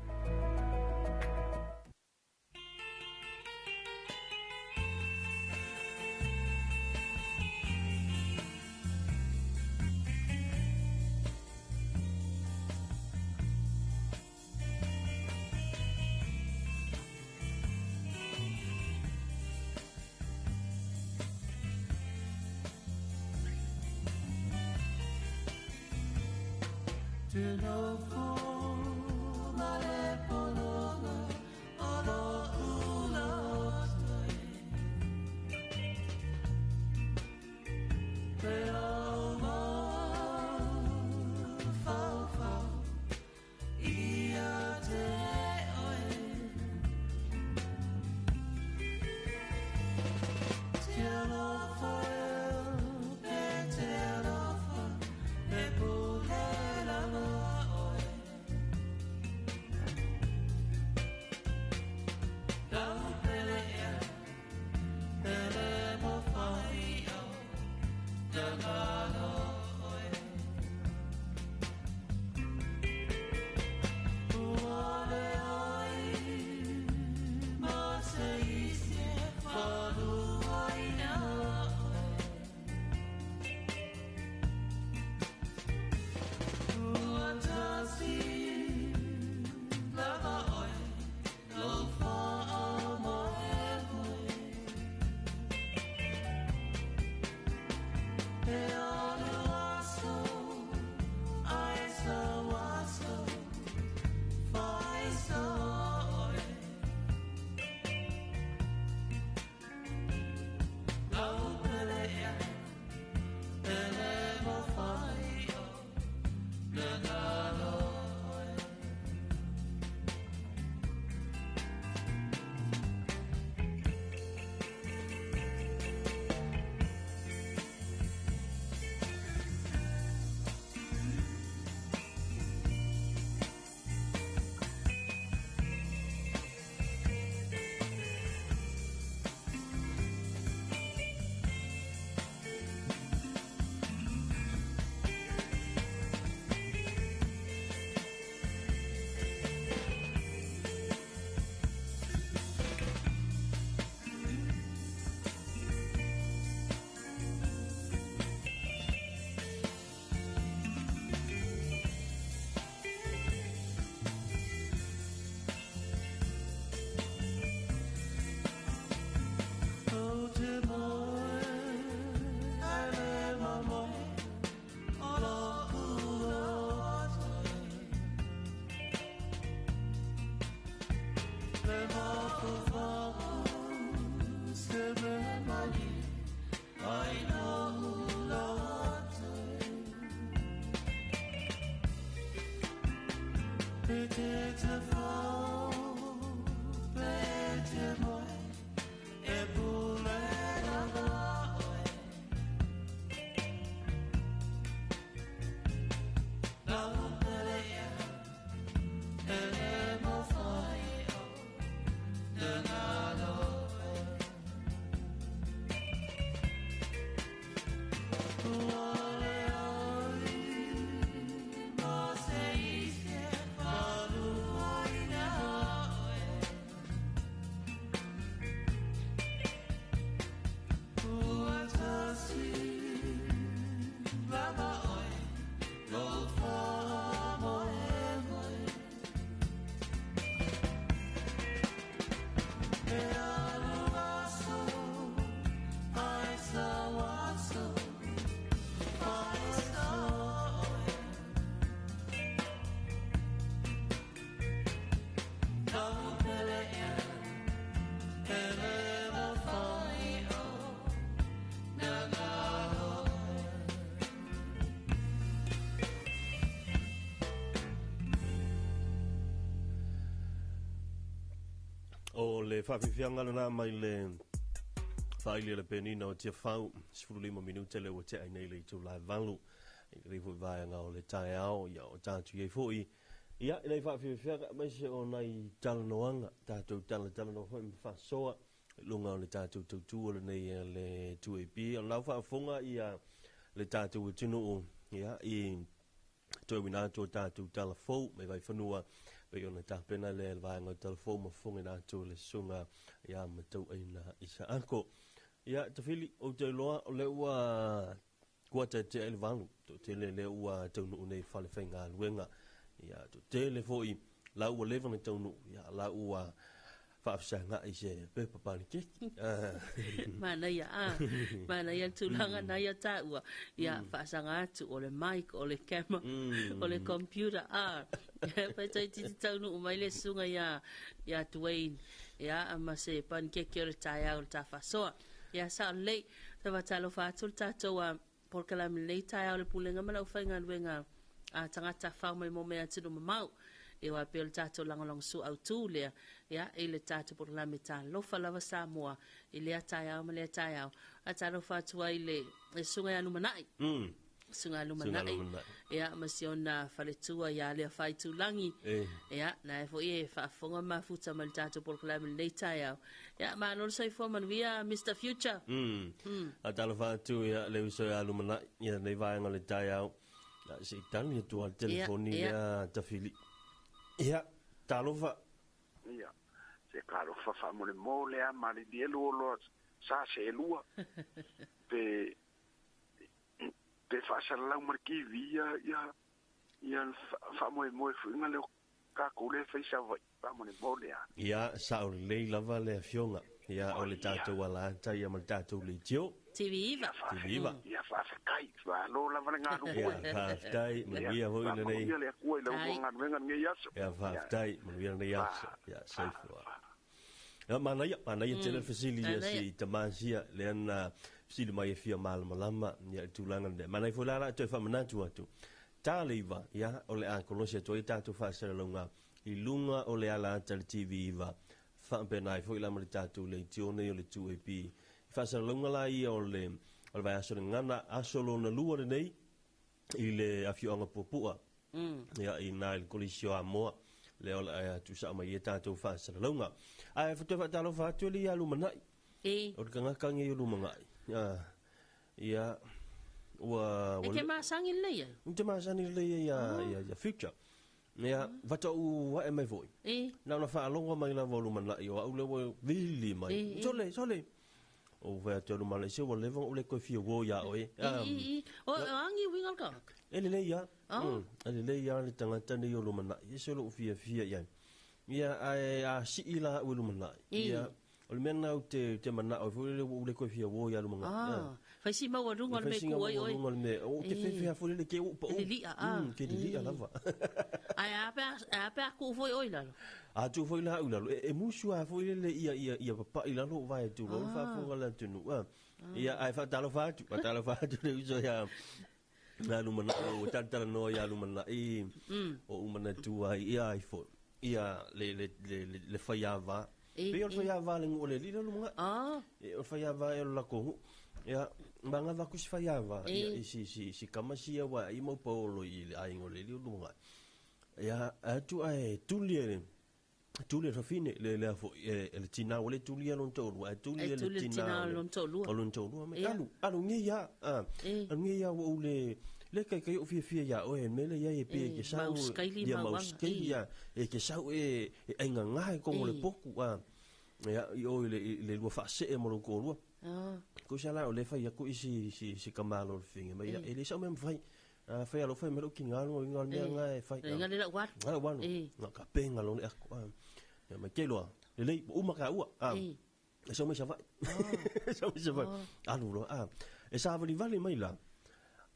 le whawhiwhianga na mai le whaile le penina o tia whau 15 minuta le o te ai nei le tu lai valu i rifu vaianga o le tae ao ia o tātu iei fōi ia nei whawhiwhianga mai se o nei talanoanga tātou talanoa hoi me whasoa lunga o le tātou tautu o le nei le tuepi o lau whaafonga ia le tātou o tino o ia i toi wina tō tātou talafou me vai whanua pe ona tapena le vaanga telefon mo fonga na to le sunga ia matau ina isa anko ia te fili o te loa o le ua kuata te ele valu to te le ua taunu nei fale whainga luenga ia to te le foi la ua levanga taunu ia la ua whaafsanga i se pepa pani keki mana ia tulanga na ia taua ia whaasanga atu o le mic o le camera o le computer pai tai titi taunu umai le sunga ia Dwayne ia ama se pani keki o le taia o le ta whasoa ia sa lei te watalo whātul tātou por kalami lei taia o le pulenga mana uwhainga nuenga tangata whau mai mo mea tino mamau e wa pe le tatou langolong su au tu lea ia e le tatou por la meta Talofa Samoa i le taia ma le taia a Talofa tua i le sunga ya lumanai sunga lumanai ia ma siona fale tua ia le fai tu langi ia na fo e fa fonga ma futa ma le tatou por la le taia ia ma no sai fo man via Mr Future a Talofa tu ia le uso ya lumanai ia nei vai ngale taia si tani tu al telefoni ia tafili ia Talofa ia se claro fa mo le mole a mari di lo sa se lua pe fa sa la marki via ia fa mo finga le ka ko le fa sa va mo le mole a ia sa o le lava le fionga ia o le tatou wala ta ia mal tatou le tio TV Viva ia fa kai va lo la va nga ru ia fa tai mo ia ho ina nei ia le ko le nga venga ngi yaso ia fa tai mo ia nei yaso ia safe ia mana ia tele facility si tamasia le ana si le mai fia mal malama ia tulanga de mana fo la to fa manatu atu taliva ia o le a kolosia to ita to fa sera longa I lunga o le ala tele TV va fa penai fo la malita le tione o le tu epi fa sera longa la ia o le vai aso ngana asolo na lua nei I le afionga popua ia I na il colisio Samoa le o le tu sa mai eta to fa sera longa ai fa to fa talo fa to le alu manai o kanga kangi o lumangai ia wa ke masangi le ia te masangi le ia future ia vata u wa e mai voi na fa longa mai na volume na ia o le vili mai sole o va te no se o leva o le ko fio wo ya o o angi wingal ka ele le ya le tangata ni o lumana ia se lo fia ia ia si ila o lumana ia o le mena o te mana o le ko fia wo ya lumana fa si ma o runga me ko o te fe fo le ke o ke li lava ai apa ku foi oi la a tu foi la ula e musu a foi le ia papa ila lo vai tu lo fa fo la tu no ia ai fa Talofa tu le uso ya na lumana o tanta no ya lumana o umana tu ia ai fo ia le faiava pe o faiava le ngole li lo lumana o faiava e la ko ia manga va kus faiava ia si kamasia wa I mo polo I ai ngole li lumana ia atu ai tulie fa fine le fo le tina o le tulie non tolu tulie le tina non tolu me alu ngi ya ngi ya o le kai o fia ya o me le ya e pe ke sa dia mauskai ya e ke sa e nga ngai ko le poku ia o le lo fa se mo lo ko ko sala o le fa ya ko si kamalo finga me ya ele sa me fai fai alo fai me lo kingalo ngal me ngai fai ngal le wa na ka penga lo le ko ma kelo le o ma ka so me sa vai alu lo e sa vale mai la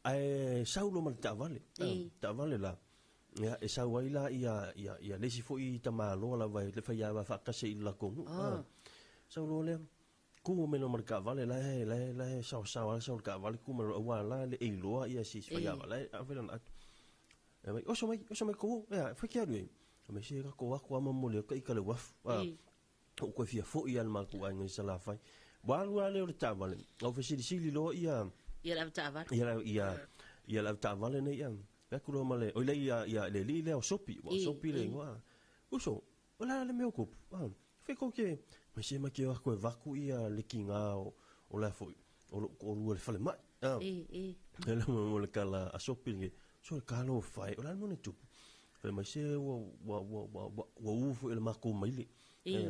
ai saulo mal ta vale la ya e sa wai la ia le si fo I tamalo la vai le fai ya fa ka se la ko saulo le ku me no marca vale la sa ka vale ku me wa la le ilo ia si fai ya vale a velan o so mai ko ya fa ki adu me se ka ko mo le ka le waf o ko fia fo ia ma ku ai ngai sala fai walu ale o ta vale o fe sili lo ia la ta vale ia la ta vale nei ia ka ku lo male o le ia le li le o sopi le ngwa uso ola le me okup fe ko ke ma se ma ke ko vaku ia le kinga o la fo o lu le fale mai ele mo le kala a sopi nge so ka lo fai ola mo ne tu fe ma se wa ufu ele ma ko mai le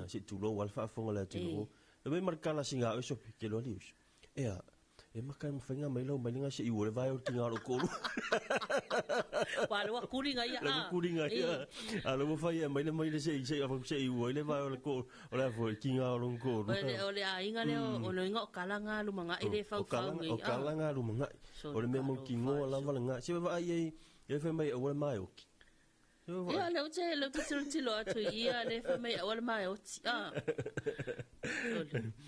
si tu lo wal fa fonga la tu lo e me marca la singa o sopi ke lo lius e maka mo fenga mai lo mai nga se i o le vai o tinga o ko wa lo kuringa ia a lo mo fai mai le se i o le vai o ko o la fo tinga o ko o le a inga le o lo inga kalanga lu manga ile fa ngi o kalanga lu manga o le me mo kingo la valanga se va ai e fe mai o le mai o ia le uche le tilo atu ia le fa mai o le mai o ti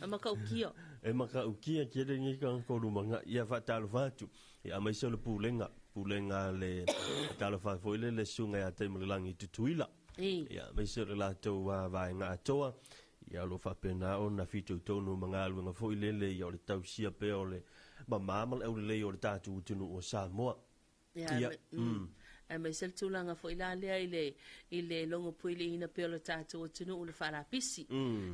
maka ukio e maka ukia ke le ngi kan ko lu manga ia fa talo fatu ia mai so le pulenga le talo fa foi le sunga ya te mlangi tutuila ia mai so la to wa nga toa ia lo fa pena o na fitu tonu manga lu nga foi le ia le tau sia pe o le mama o le o le tatu tunu o Samoa ia e mai sel tulanga fo ila lea ile longo puile ina pelo tatu o tunu ule whara pisi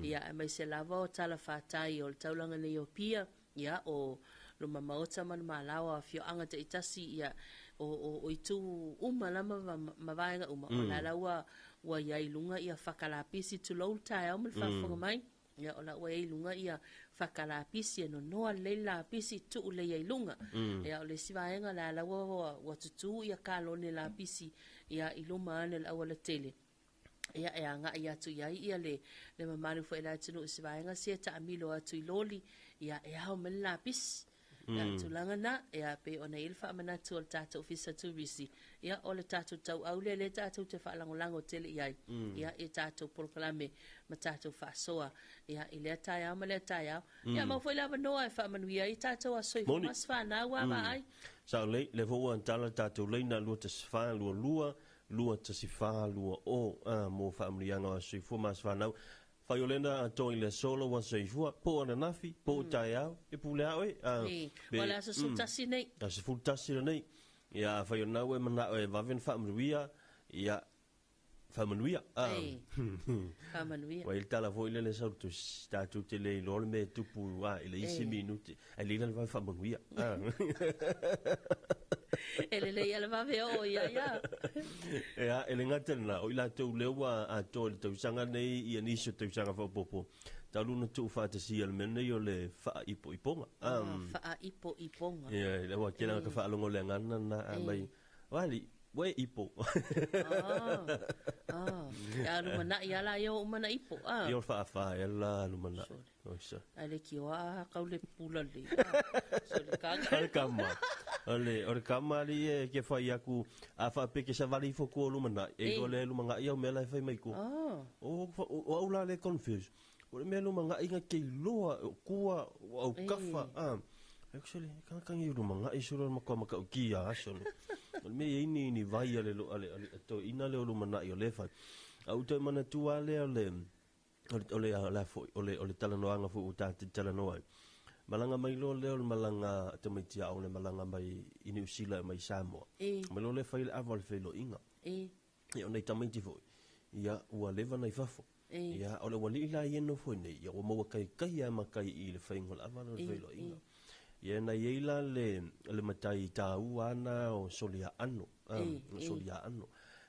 ia e mai se lava o tala whatai o le taulanga le Iopia ia o lo mamaota man malawa fio anga te itasi ia o itu lama mawaenga o la laua wa iai lunga ia whakalapisi tu lau tae au mil whafonga mai ia o la wa iai lunga ia whakalapisi no noa leila pisi tu ule iai lunga ia o le siwaenga la laua wa tutu ia kalone la pisi ia iluma ane la awa le tele ia e anga ia tu iai ia le mamanu fo ila tunu siwaenga sia ta amilo atu iloli ia e hao mele la pisi ia tulanga na ia pe ona ilfa amana tu o tata ofisa tu risi ia o le tatu tau au le tatu te whaalangolango tele iai ia e tatu proklame ma tatu whaasoa ia i lea tai au ma lea tai au ia mau fwoi lawa noa e whaamanuia i tatu a soi mas whanau wa ai sa le vo antala tatu leina lua te sfa lua te sifa lua o mo whaamanuia ngā soi fu mas whanau Faiolena to ile solo wa seifua po na nafi po tai au e pule au wala sa sultasi nei sa sultasi nei ya faiona we mana e vaven famruia ya famruia wa il tala vo ile sa tu sta tu te le lor me tu pu wa ile isi minuti e le va famruia ele le ia va veo ia ya ele ngatena o ila tu lewa a to tu sanga nei ia ni so tu sanga fo popo talu no tu fa te si al mene yo le fa iponga fa iponga ya le wa kena ka fa longo le ngana na mai wali we ipo ya lu mana ya la yo mana ipo yo fa ya la lu mana oisa ale ki wa ka le pula le so le kama ole kamari e ke fai aku a fa pe ke sa vali fo ko lu mana e go le lu manga ia me la fai mai ko o la le confuse o me lu manga inga ke loa kua o kafa actually kan lu manga i suru ma ko maka ki a so me ini ni vai ale to ina le lu mana i le fai au te mana tu ale ole la fo ole tala no anga fo uta tala no malanga mai lo le malanga te mai tia ole malanga mai i New Zealand mai Samoa mai lo le fai aval fai lo inga ia nei tamai ti foi ia ua leva nei fafo ia ole wali la ia no foi nei ia o mo kai kai ma kai i le fai ngol aval fai lo inga ia na ia le matai ta uana o solia ano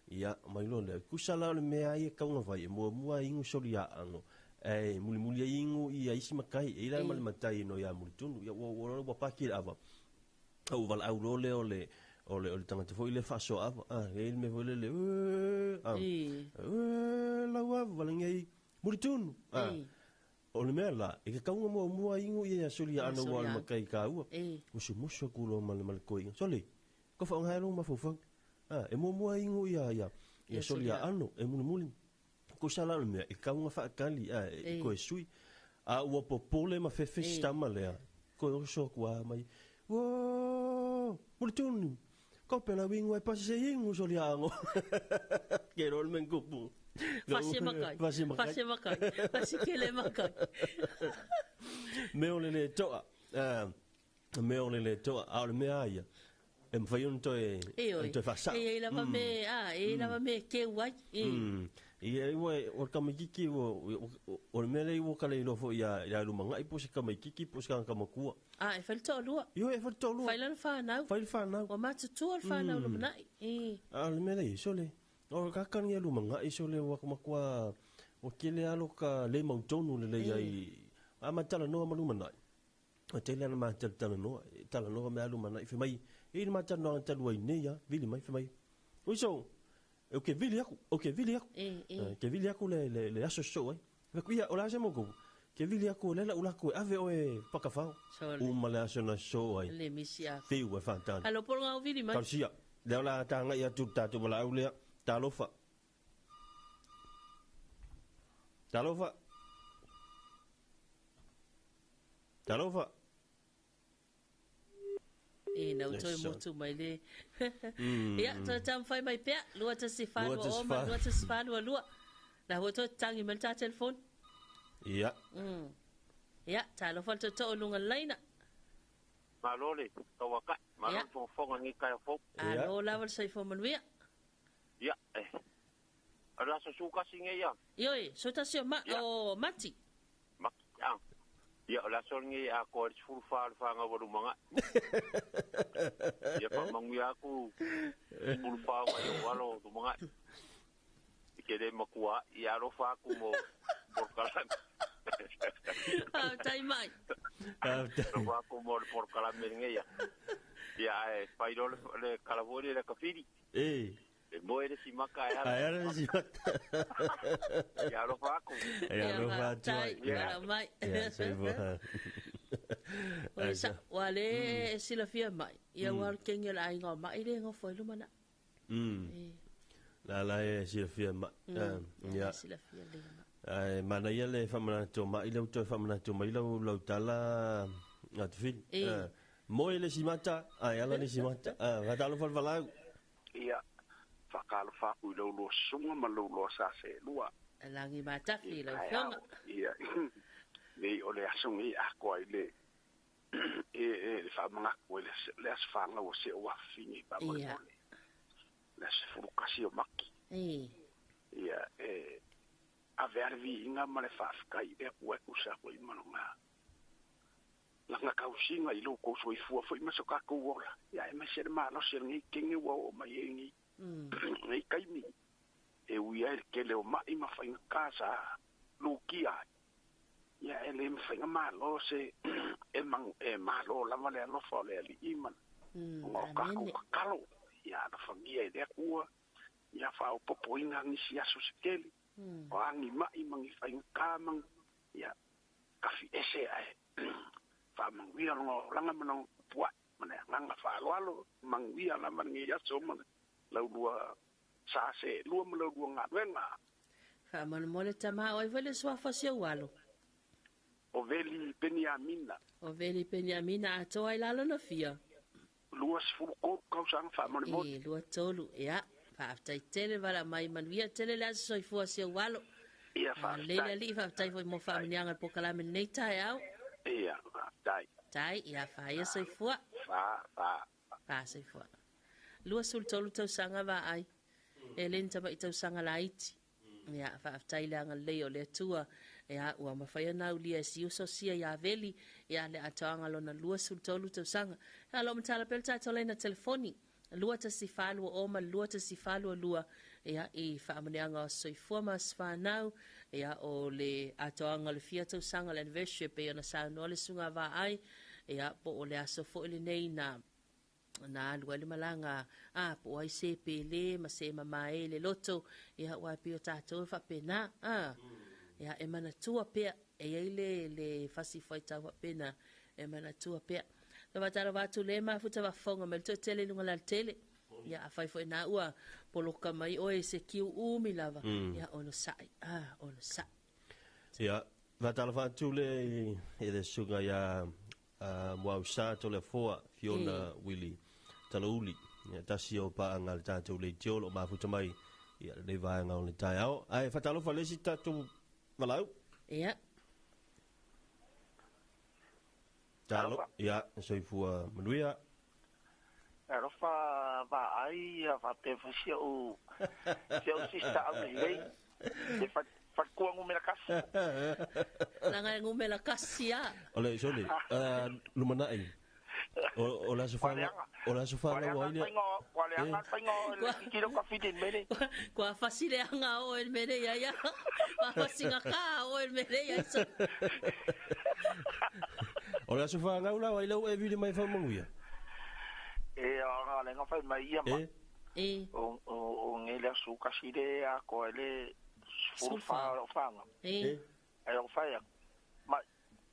ia mai lo le kusala le mea ia kaunga vai mo mua ingu solia ano muli ingu ia isi makai e la mal matai no ya multunu ya wo paki ava au val au ole tanga te foi le faso ava ele me vole le la wa valengai multunu ole mela e ka kaunga mo mua ingu ia solia ano wal makai ka u musu kulo mal koi soli ko fa ngalo ma fofa e mo mua ingu ia solia ano e muli ko sala me e ka unha fa kali ko sui a o popole ma fe stama le ko so kwa mai wo multun ko pela wingo e pase ingu soliango que rol men kupu Fasi makai. Fasi makai. Fasi kele makai. Me o le toa. Me o le toa. A le mea ia. E mwhai un toi whasau. E lava me, e lava me ke wai. I e o kamakiki o le mea lei o kale i lofo ia lumanga i posi kamakiki posi kamakua. E whalito lua. Io e whalito lua. Whailana whanau. Whailana whanau. O matutua le whanau lumanai. A le mea lei, so le. O kakani e lumanga i so le wakamakua o kele alo ka le mautonu le lei ai. A matala noa malumanai. O te lana matala noa. Tala noa mea lumanai. Whemai. E ni matala noa talua i neia. Vili mai, whemai. Uiso. O ke vili aku. O ke vili aku. Ke vili aku le aso so ai. Kuia o la se moko. Ke vili aku le la ulaku ave o e pakafao. Uma le aso na so ai. Le misia. Fiu e fantana. Alo por ngau vili mai. Kausia. Le ola tanga ia tu tatu wala au lea. Talofa. Talofa. Talofa. Na utoi motu mai le. Ia, ta tam fai mai pea. Lua ta si whanua oma, lua ta si whanua lua. Na hua toi tangi man ta telefon. Ia. Ia, Talofa ta to lunga laina. Malole, tawaka. Malole fonga ngi kaya fo. Alo lawa sai fo manuia. Ia, Ala sa suka singe ia. Ioi, so ta si o mati. Maki, ia, ala ngi ako aris fulfa waru manga. Ia pa mangui aku fulfa walo tu manga. Ikede makua, ia rofa aku mo porkalan. Tai mai. Rofa aku mo porkalan meringe ia. Ia, pairo le kalavori le kafiri. Moere si maka ya. Ayara si maka. Ya lo faku. Ya lo faku. Ya mai. Ya sai boa. Sa wale sila fia mai. Ya war kengel ai ngo mai le ngo foi lu mana. La sila fia mai. Ya. Sila fia le mai. Ai mana ia le famana to mai le to famana to mai lo tala atfil. Moe le simata. Ai ala le simata. Va talo fal valau. Ia. Fakal faku lo sunga malu lo sa se lua. Langi matafi lo songa. Ia. Nei ole asungi ako ile. Fa manga ko le as fanga o se wa fini pa mo. Les furukasi o maki. Ia a vervi inga male fa kai e ko usa ko imanonga. Langa kausinga ilo ko so ifu fo imasoka ko wora. Ya e mesere ma no ser ngi kingi wo mai ngi. Nei kaimi e uia e kele o mai ma whainga kāsa lukia ia e le mwhainga malo se e malo lama le alofa o le ali iman ngā kako kakalo ia na whangia e lea kua ia whao popo inga ngisi aso se kele o angi mai mangi whainga kāmang ia kafi ese ae whamangwia longa langa manong pua mana nganga whaaloalo mangwia na mangi aso mana lau lua sa se lua ma lau lua ngā ruenga. Ka mana mole tama oi vele swafa se walo. O veli Beniamina. O veli Beniamina a toa i lalo na fia. Lua sifuru kōru kausanga wha mone mone. Lua tolu, ea. Whaaftai tele wala mai manuia tele lea soi fua se walo. Ia whaaftai. Leila li whaaftai fo i mo whaamanianga po kalame nei tai au. Ia whaaftai. Tai, ia whaia soi fua. Wha soi fua. Lua sul tolu tau sanga wa ai. E len tama i tau sanga la iti. Ia, whaaftai leanga leo le tua. Ia, ua mawhaia nau lia si uso sia ia veli. Ia le atoanga lona lua sul tolu tau sanga. Ia lo matala pel tato leina telefoni. Lua ta si whalua oma, lua ta si whalua lua. Ia, i whaamaneanga o soifua mas whanau. Ia, o le atoanga le fia tau sanga le anniversary. Pe ona sa no le sunga wa ai. Ia, po o le aso fo ili nei na lua le malanga po ai se pele ma se mama e le loto ia wa pio tato fa pena ia e mana tua pe e le fasi faita wa pena e mana tua pe no vatara vatu le ma futa va fonga me to tele lunga la tele ia fai foi na ua poloka mai o se kiu umi lava ia ono sai ono sai ia vatara vatu le e sunga ia mo sa to le foa Fiona Willie Talouli, tasi o pa angal tātou le tiolo ma futa mai Ia le vai nga o le tai au. Ai fatalofa le si tatu malau. Ia. Talo. Ia soifua manuia. Talofa va ai va te fasia o se o sista au lei. Te fa kuangu me la kasi. Langa ngume la kasi a. Ole sole. Lumana ai. O la sofanga wa ile. Kuale anga faingo le kilo kafi din mele. Kwa fasile anga o el mele ya. Wa fasinga ka o el mele ya so. O la sofanga ula wa ile o evile mai fa manguia. Anga le nga fai mai ia ma. O ngele su kaside a ko ele sulfa o fanga. Ai o fai ma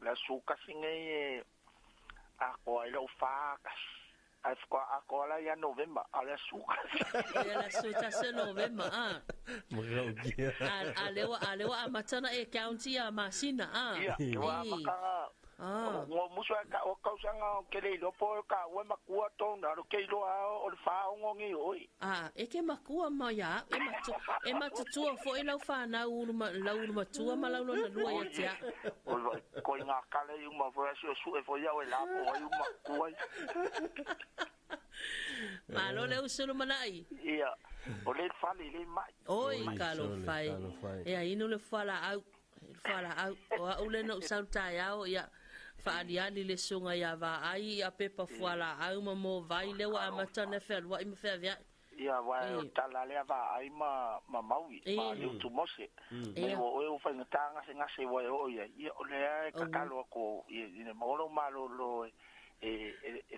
la su kasinge a ko ele o fakas. Ako ala ya November, ala suka. Ala suka se November, ah. Mraugia. Alewa amatana e county a masina, ah. Iya, wa makanga. Ngo muso ka o kausanga kele lo po ka wa makua to na ro ke lo a o fa ngongi oi. Ah, e ke makua ma ya, e matu fo e lau fa na ulu tua ma lau na lua ya tia. Ko nga kale yu ma fo su e fo ya we la po yu makua. Malo le usulu manai. Iya. O le fali le mai. Oi, kalo fai. E ai no le fala au. O ule no sauta ya o ya. Faaliani le sunga ya va ai a pepa fuala au mo vai le wa matana fel wa im fe via. Ia wa tala le va ai ma maui ma yu tu mose. Me o fa ngata nga se wa o ia o le ka kalo ko i mo lo malo lo e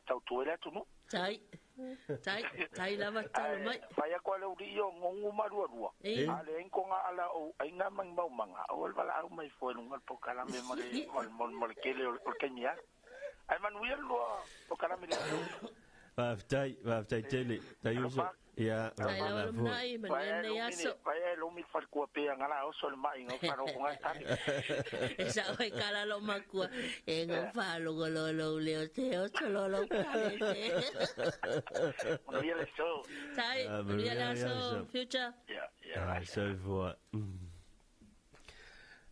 tau tuela tu no. Tai lava talo mai. Fai ko le uri yo ngongu marua. Ale en ko nga ala o ai nga mang mau manga. O wala au mai fo no po kala me mo kele o kenya. Ai manuel lo o kala me. Va tai tele. Tai uso. Ya, tai lava mai manuel ne aso. Vai lo mi far ko pe ngala o sol mai ngo faro ko ngai. Esa oi kala lo makua. E ngo falo lo le te o lo kale. Maria le so. Tai, Maria le so future. Ja. So voor.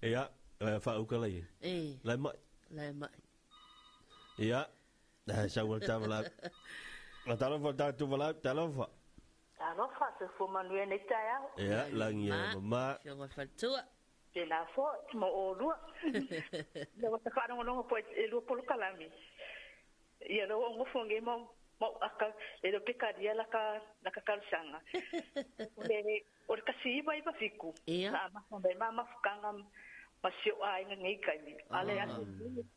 Ja, fa ook al hier. Lai mai. Ja. Sa wel tavela. Talofa tatu vala talofa. Talofa se fo manuel ne taya. Ja, lang ya mama. Jonga fatua. Te la fo mo o lua. Le wa ta fa no po e lu po kalami. Ia lo ngo fonge mo aka e do pekaria la ka kalsanga. O kasi vai pa fiku. Ma fukanga masio ai ngai kai. Ale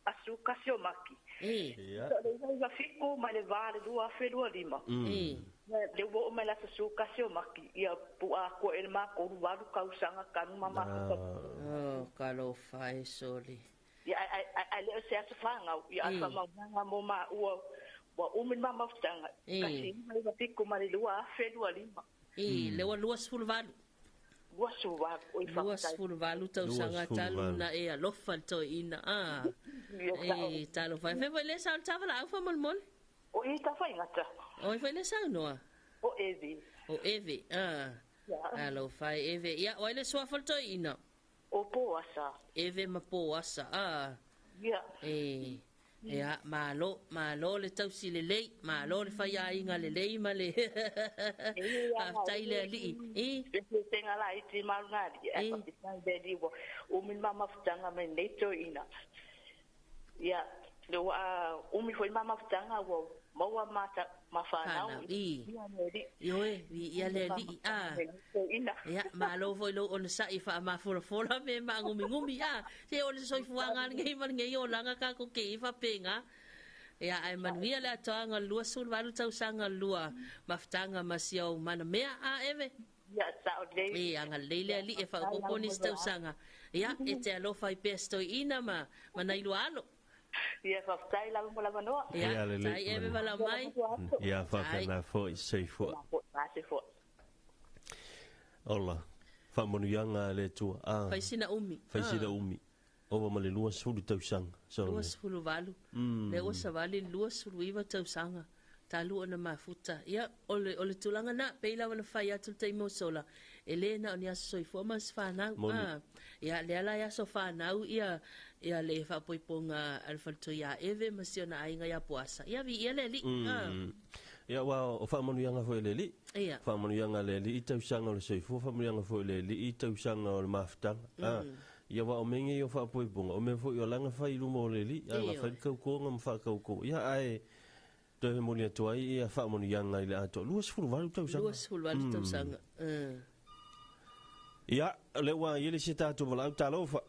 asu kasio maki. Le fiku ma le vale dua fe dua lima. Le wo me la su kasio maki. Ia pu a ko el ma ko walu kausanga kan mama. Oh, kalo fai soli. Ia ai le se asfanga ia asfanga mo ma wa umin mama ftanga kasi mai va fiku ma le dua fe dua lima. Le wa luas fulvalu. Luas fulvalu tau sanga talu na e alofa to ina talo fai fe le sa tava la fa mol o i ta fai ngata o fe le sa no o evi alo fai evi ya o le so fa to ina o po asa eve ma po asa ya malo le tau si le lei malo le fai ai nga le lei ma le tai le li tenga la iti malngari e pa pitai de divo o min mama ftanga me neto ina ya le wa o mi foi mama ftanga wo mo mata mafana ya le li ya malo foi lo on sa ifa ma fola me ma ngumi se o le soi fuanga ngai man ngai o langa ka ko ke ifa penga ya ai manuia le atoanga lua sul valu tau sanga lua maftanga masio mana mea eve ya sa le anga lele ali e fa ko ponis tau sanga ya e te alo fai pesto ina ma mana ilualo ya fa tai la mo la mano ya tai eve vala mai ya fa kana fo sei fo Ola fa monuanga le tu fa sina umi o ma le lua sulu tau sanga lua sulu valu le o sa vale lua sulu iva tau sanga talu ona mafuta ia ole tulanga na peila wana fai atu te mo sola Elena ni soifua mas fanau ia le ala ia so fanau ia le fa poiponga alfalto ia eve masiona ainga ia puasa ia vi ia le li ia wa o fa manu yanga fo le li fa manu yanga le li itau sanga le soifua fa manu yanga fo le li itau sanga o le mafta ia wa o mengi o fa poiponga o me fo yo langa fa ilu mo le li ia fa kau ko ngam fa kau ko ia ai to he moni atoa ia fa manu yanga ile ato luas fulu valu tau sanga ia le wa ile se tatu vala talofa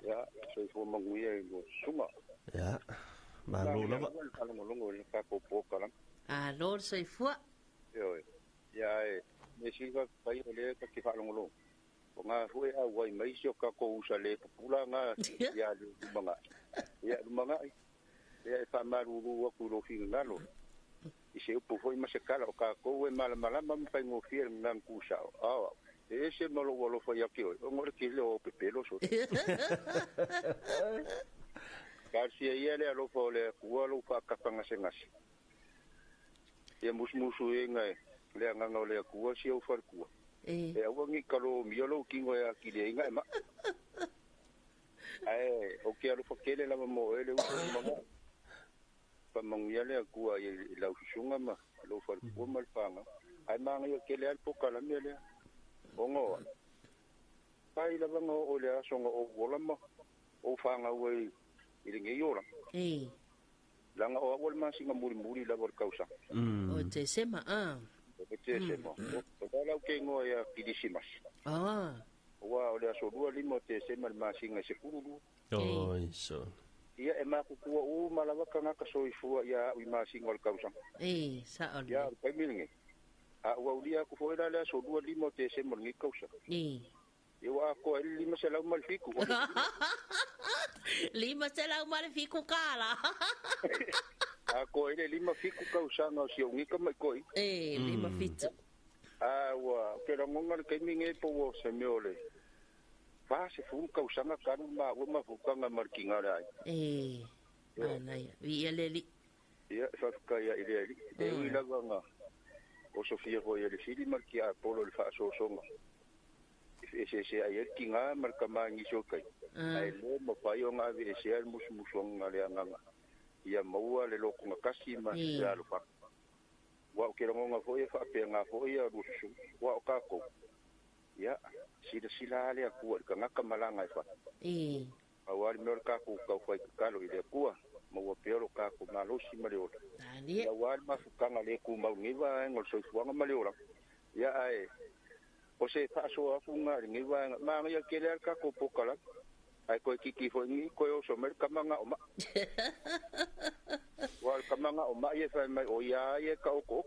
ya soifua manguia i lo sunga ia malo lava longo le ka ko pokala lor soifua ya me siga pai le ka ki fa longo nga hui a wai mai sio ka ko usa le pula nga ya lumanga ya fa maru wa ku lo fin ngalo i se upu foi ma se kala o ka ko e mala ma pa ngo fiel nang ku sa e se no lo foi aqui o ngor ki le o pepelo so Garcia ia lo fo le ku lo fa ka panga se ngas e musu e ngai le nga le ku si o fa ku e awangi kalo miolo kingo ya ki le ngai ma o ke lo fo kele la mo ele u mo pa mangiale ku ai la usunga ma lo fa ku mal fanga ai manga yo kele al pokala mele ongo pai la bango o le asonga o volama o fanga we ilinge yora langa o wol ma singa muri la bor causa o te sema o la ke ngo ya kidisimas wa o le aso dua limo te sema ma singa se kurulu so ia e ma ku o malawa ka ka soifua ia u ma singa o causa sa o ya pa milinge a wa ulia ku foi la aso dua limo te sema ngi causa eu a ko lima se la mal fiku lima se la mal fiku kala a ko lima fiku causa no si ngi ka mai koi lima fitu wa ke ro ngonga ke minge po se miole fa se fu causa nga ka ma wo ma fu ka nga markinga rai anai vi eleli ia fa ka ia eleli e ui la nga o sofia ko ia le fili markia polo le fa so songa se ai kinga marka mangi sokai ai le mo paio nga vi se al musmusong ale nga ia maua le loko nga kasi ma ya lo pa wa ke nga fo e fa pe nga fo ia rusu wa ka ko ya sila ale ku ka nga kamalanga fa awal mer ka ku ka fa ka lo ile ku mo pe lo ka ku na lo si ma le o ya wal ma fu ka nga le ku ma ngi va ngol so fu nga ma le o ya ai o se fa so afunga ngi wa ma ya kele ka ko pokala ai ko kiki fo ngi ko o so mer kamanga o ma wal kamanga o ma ye fa mai o ya ye ka o ko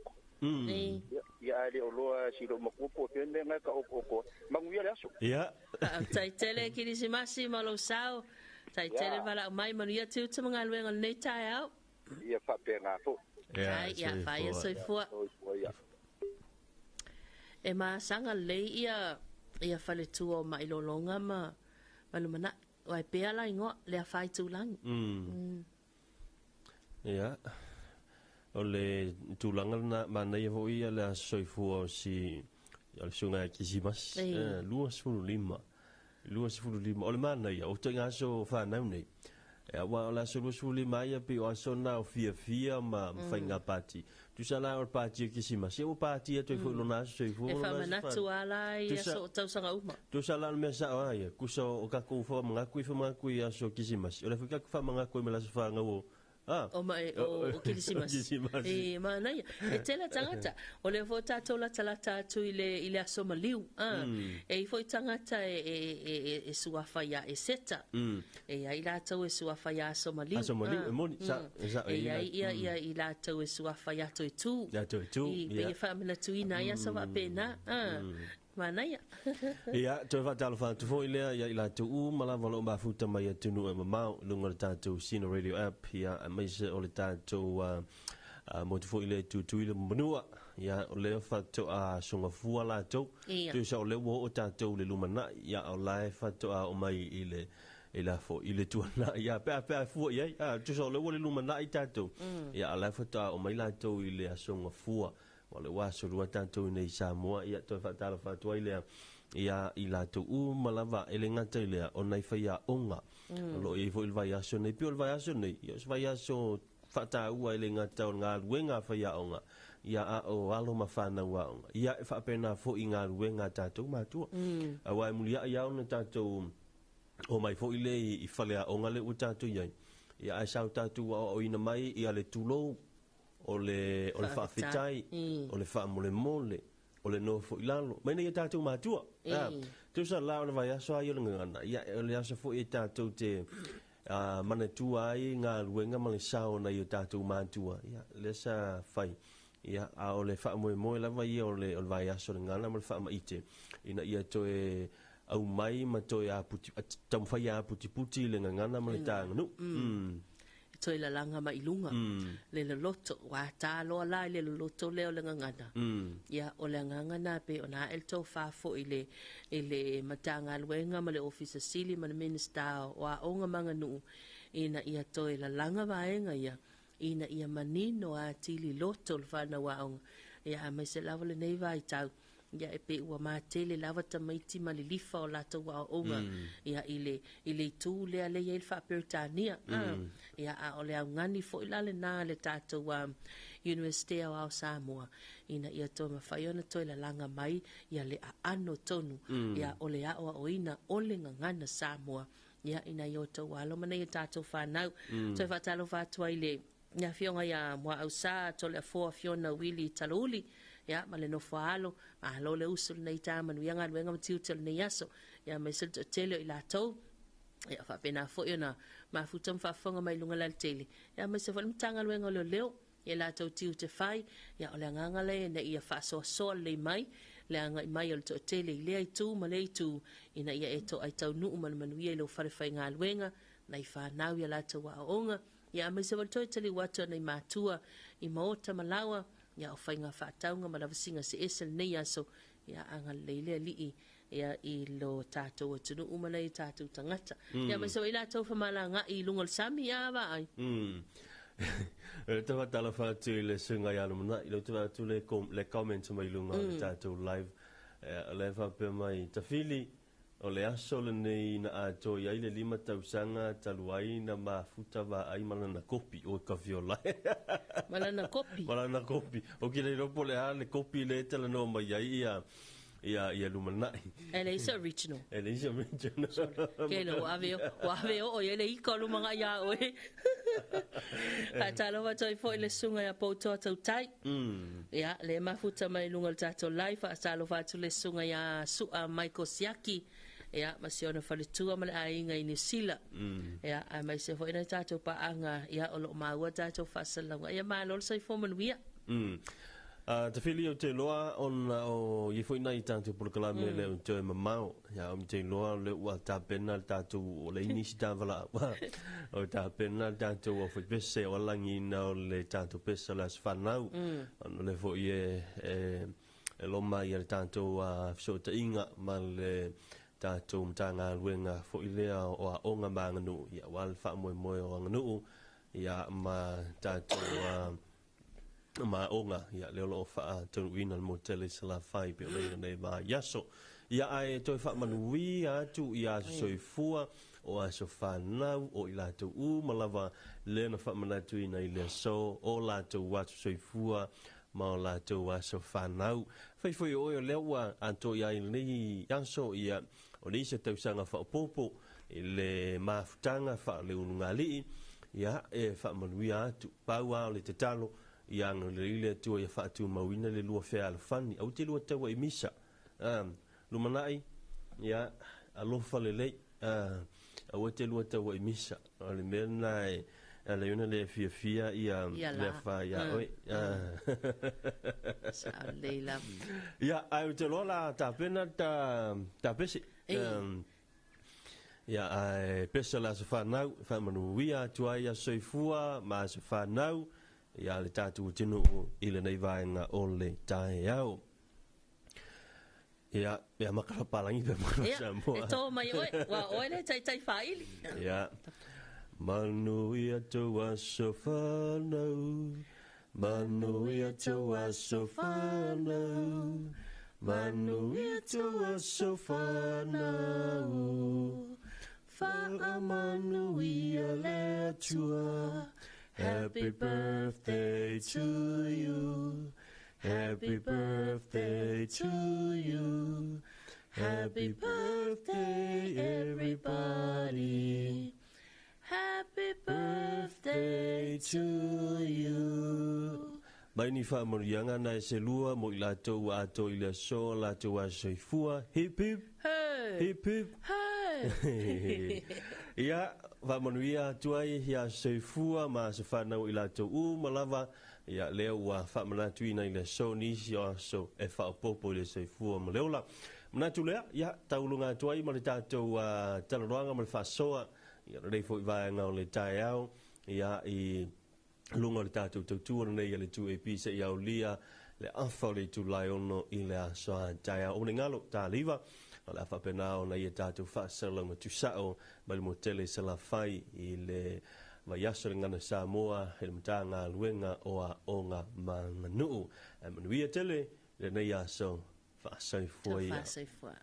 ya ale o lo si lo mo ko pende nga ka o ko mangu ya so ya tai tele ki si masima lo sao tai tele vala mai manu ya tu tu mga luenga nei tai au ya fa pe nga fo ya fa ya so fo e ma sanga le ia fale tu o mai lolonga ma malumana o ai pe ala ingo le fai tu lang ya o le tulanga na mana ia vo ia le soifua si al sunga kisimas luas fulu lima o le mana ia o te ngaso fa nau nei e wa la so fulu lima ia pe o so na fia ma fainga pati tu sala o pati kisimas e o pati to fulu na soifua e fa mana tu ala ia so tau sanga uma tu sala me sa ia kuso o ka ku fo manga ku fo manga ku ia so kisimas o le fika fa manga ku me la fa ngao o mai o kilisimas e mana ia e tela tangata o le vota tola talata tu ile asoma liu e foi tangata e suafa ia e seta e ai la tau e suafa ia asoma liu moni sa e ia ila tau e suafa ia to tu e pe fa mena tu ina ia sa va pena mana ia ia to va Talofa tu foi le ia ila tu mala valo ba futa mai tu no ma lunga tatu sino radio app ia mai se o le tatu mo tu foi le tu ile manua ia o le fa to a songa fua la to tu sa o le wo o tatu le lumana ia o live fa to a o mai ile ila fo ile tu na ia pe fu ia tu sa o le wo le lumana i tatu ia la fa to o mai la to ile a songa fua o le waso lua tātou nei Samoa ia toi whatalafa tuai lea ia i la tu malava ele ngata lea o nei whaia onga lo i fo il vai aso nei pio il vai aso nei ia vai aso fata ua ele ngata o ngā luenga whaia onga ia a o alo mawhana ua onga ia e whapena fo i ngā luenga tātou mātua awa e mulia ia o na tātou o mai fo i le i whalea onga le u tātou iai ia e sau tātou o ina mai ia le tulou o le whawhitai o le whamole mole o le no fo ilalo mai nei tātou mātua tu sa la ona vai aso ai o ngana ia o le aso fo i tātou te manatua ai ngā luenga ma le sao na i tātou mātua ia le sa fai ia a o le whamoe moe lava ia o le vai aso le ngana ma le whama ite ina ia toe au mai ma toe a puti tam fai a puti le ngana ma le tānganu toi la langa mai lunga le loto wa ta lo la le loto le le ngana ya o le ngana pe ona el to fa fo ile matanga luenga ma le office sili ma le minister wa onga manga nu ina ia toi la langa vaenga ia ina ia manino a tili loto le fana wa onga ia me se lava le nei vai tau ia e pe ua mātele lava tamaiti ma le lifa o lata wa onga ia ile tu lea le ia il whaperitania ia a o le au ngani fo ilale nā le tātou wa University of Samoa ina ia tō mawhaiona toi la langa mai ia le a ano tonu ia o le aoa o ina o le ngangana Samoa ia ina i o tau walo mana ia tātou whanau toi whatalo whatua i le ia fionga ia mua au sā to le a fōa fiona wili taluli ya ma le no falo a lo le usul nei ta manu yanga luenga matiu tel nei aso ya me se tele i la to ya fa pena fo yona ma futam fa fonga mai lunga la tele ya me se fa mtanga luenga lo leo ya la to tiu te fai ya o le nganga le na ia fa so le mai le anga mai o to tele le ai tu ma le tu ina ia eto ai tau nu manu ia lo fa fai nga luenga nei fa nau ya la to wa onga ya me se va to tele wato nei matua I maota malawa ya o whainga whaataunga ma lawasinga se esel nei aso ya anga leile lii ya I lo tātou atunu umana I tātou tangata ya mai so ila tau whamala ngā I lunga le sami ya wa ai tawa tala whātu I le sunga ya lumana I lo tawa tu le comment mai lunga le tātou live le whape mai tawhili o le aso le nei na a to ia I le 5 tausanga taluai na mafuta wa ai malana kopi o ka viola malana kopi o ki le ropo le a le kopi le tala no mai ia lumanai ele is original kelo aveo o ele I ko lumanga ia o ka talo wa toi foi le sunga ya poto tau tai ia le mafuta mai lunga tato live a talo wa tu le sunga ya su a Michael Siaki ia masiona faletua ma le ainga I Nisila ia a mai se foi na tato pa anga ia o lo maua tato fasalanga ia malo sai fo manuia te fili o te loa on o ye foi nai tanto por kala me le te mamao ya o te loa le wa ta pena tato o le inisi tavala o ta pena tato o foi pese o langi na le tato pese las fanau on le foi e lo mai le tato a so te inga ma le tato mtanga luenga foi le o a onga manganu ya wal fa mo o nganu ya ma tato ma onga ya le lo fa to win al motel sala fai pe le nei ma yaso ya ai to fa manui a tu ya soifua o a so fa na o ila to u malava le na fa mana tu ina ile so o la to wa soifua ma la to wa so fa na fai foi o le wa anto ya ni yaso ya o ni se tau sanga fa popo ile mafutanga fa le ungali ya e fa manui a tu pa wa le te talo yang le tu ya fa tu mawina le lua fe al fani au te lua tawa I misa lumanai ya alofa le au te lua tawa I misa le mena le una le fia ia le fa ya oi sa leila ya au te lola ta pena ta pesi ya ai pesa la fa nau fa manu wia tu ai soifua ma fa nau ia le tātou tinu I le nei vaenga o le tae au. Ia makarapalangi pe mana Samoa. E tō mai oe, wa oe le tai whaili. Ia, manu ia tō aso whanau, Manuia toa sofana, manuia toa sofana, fa manuia le tua. Happy birthday to you, happy birthday to you, happy birthday everybody. Happy birthday to you. Mai ni wha morianga na se lua mo I latou a to I le so latou a soifua. Hip hip. Hey. Hip hip. Hey. Ia, wha manuia tuai ia soifua ma se whanau I latou malava. Ia leo ua wha manatuina I le so nisi o so e wha popo le soifua ma leola. Manatu lea, ia, taulunga tuai ma le tatou talaroanga ma le wha soa. Ia rei fo I vaenga o le tae au. Ia I lunga le tātou tautua nei le tu e pisa I au lia le awha le tu lai ono I le asoa tae au. O ne ngalo tā liva. O le awha pena o nei e tātou whaasala ma tu sao ma le motele sa la whai I le vai aso le ngana Samoa he le mata ngā luenga o a o ngā manganuu. Manuia tele le nei aso whaasai fua ia. Whaasai fua.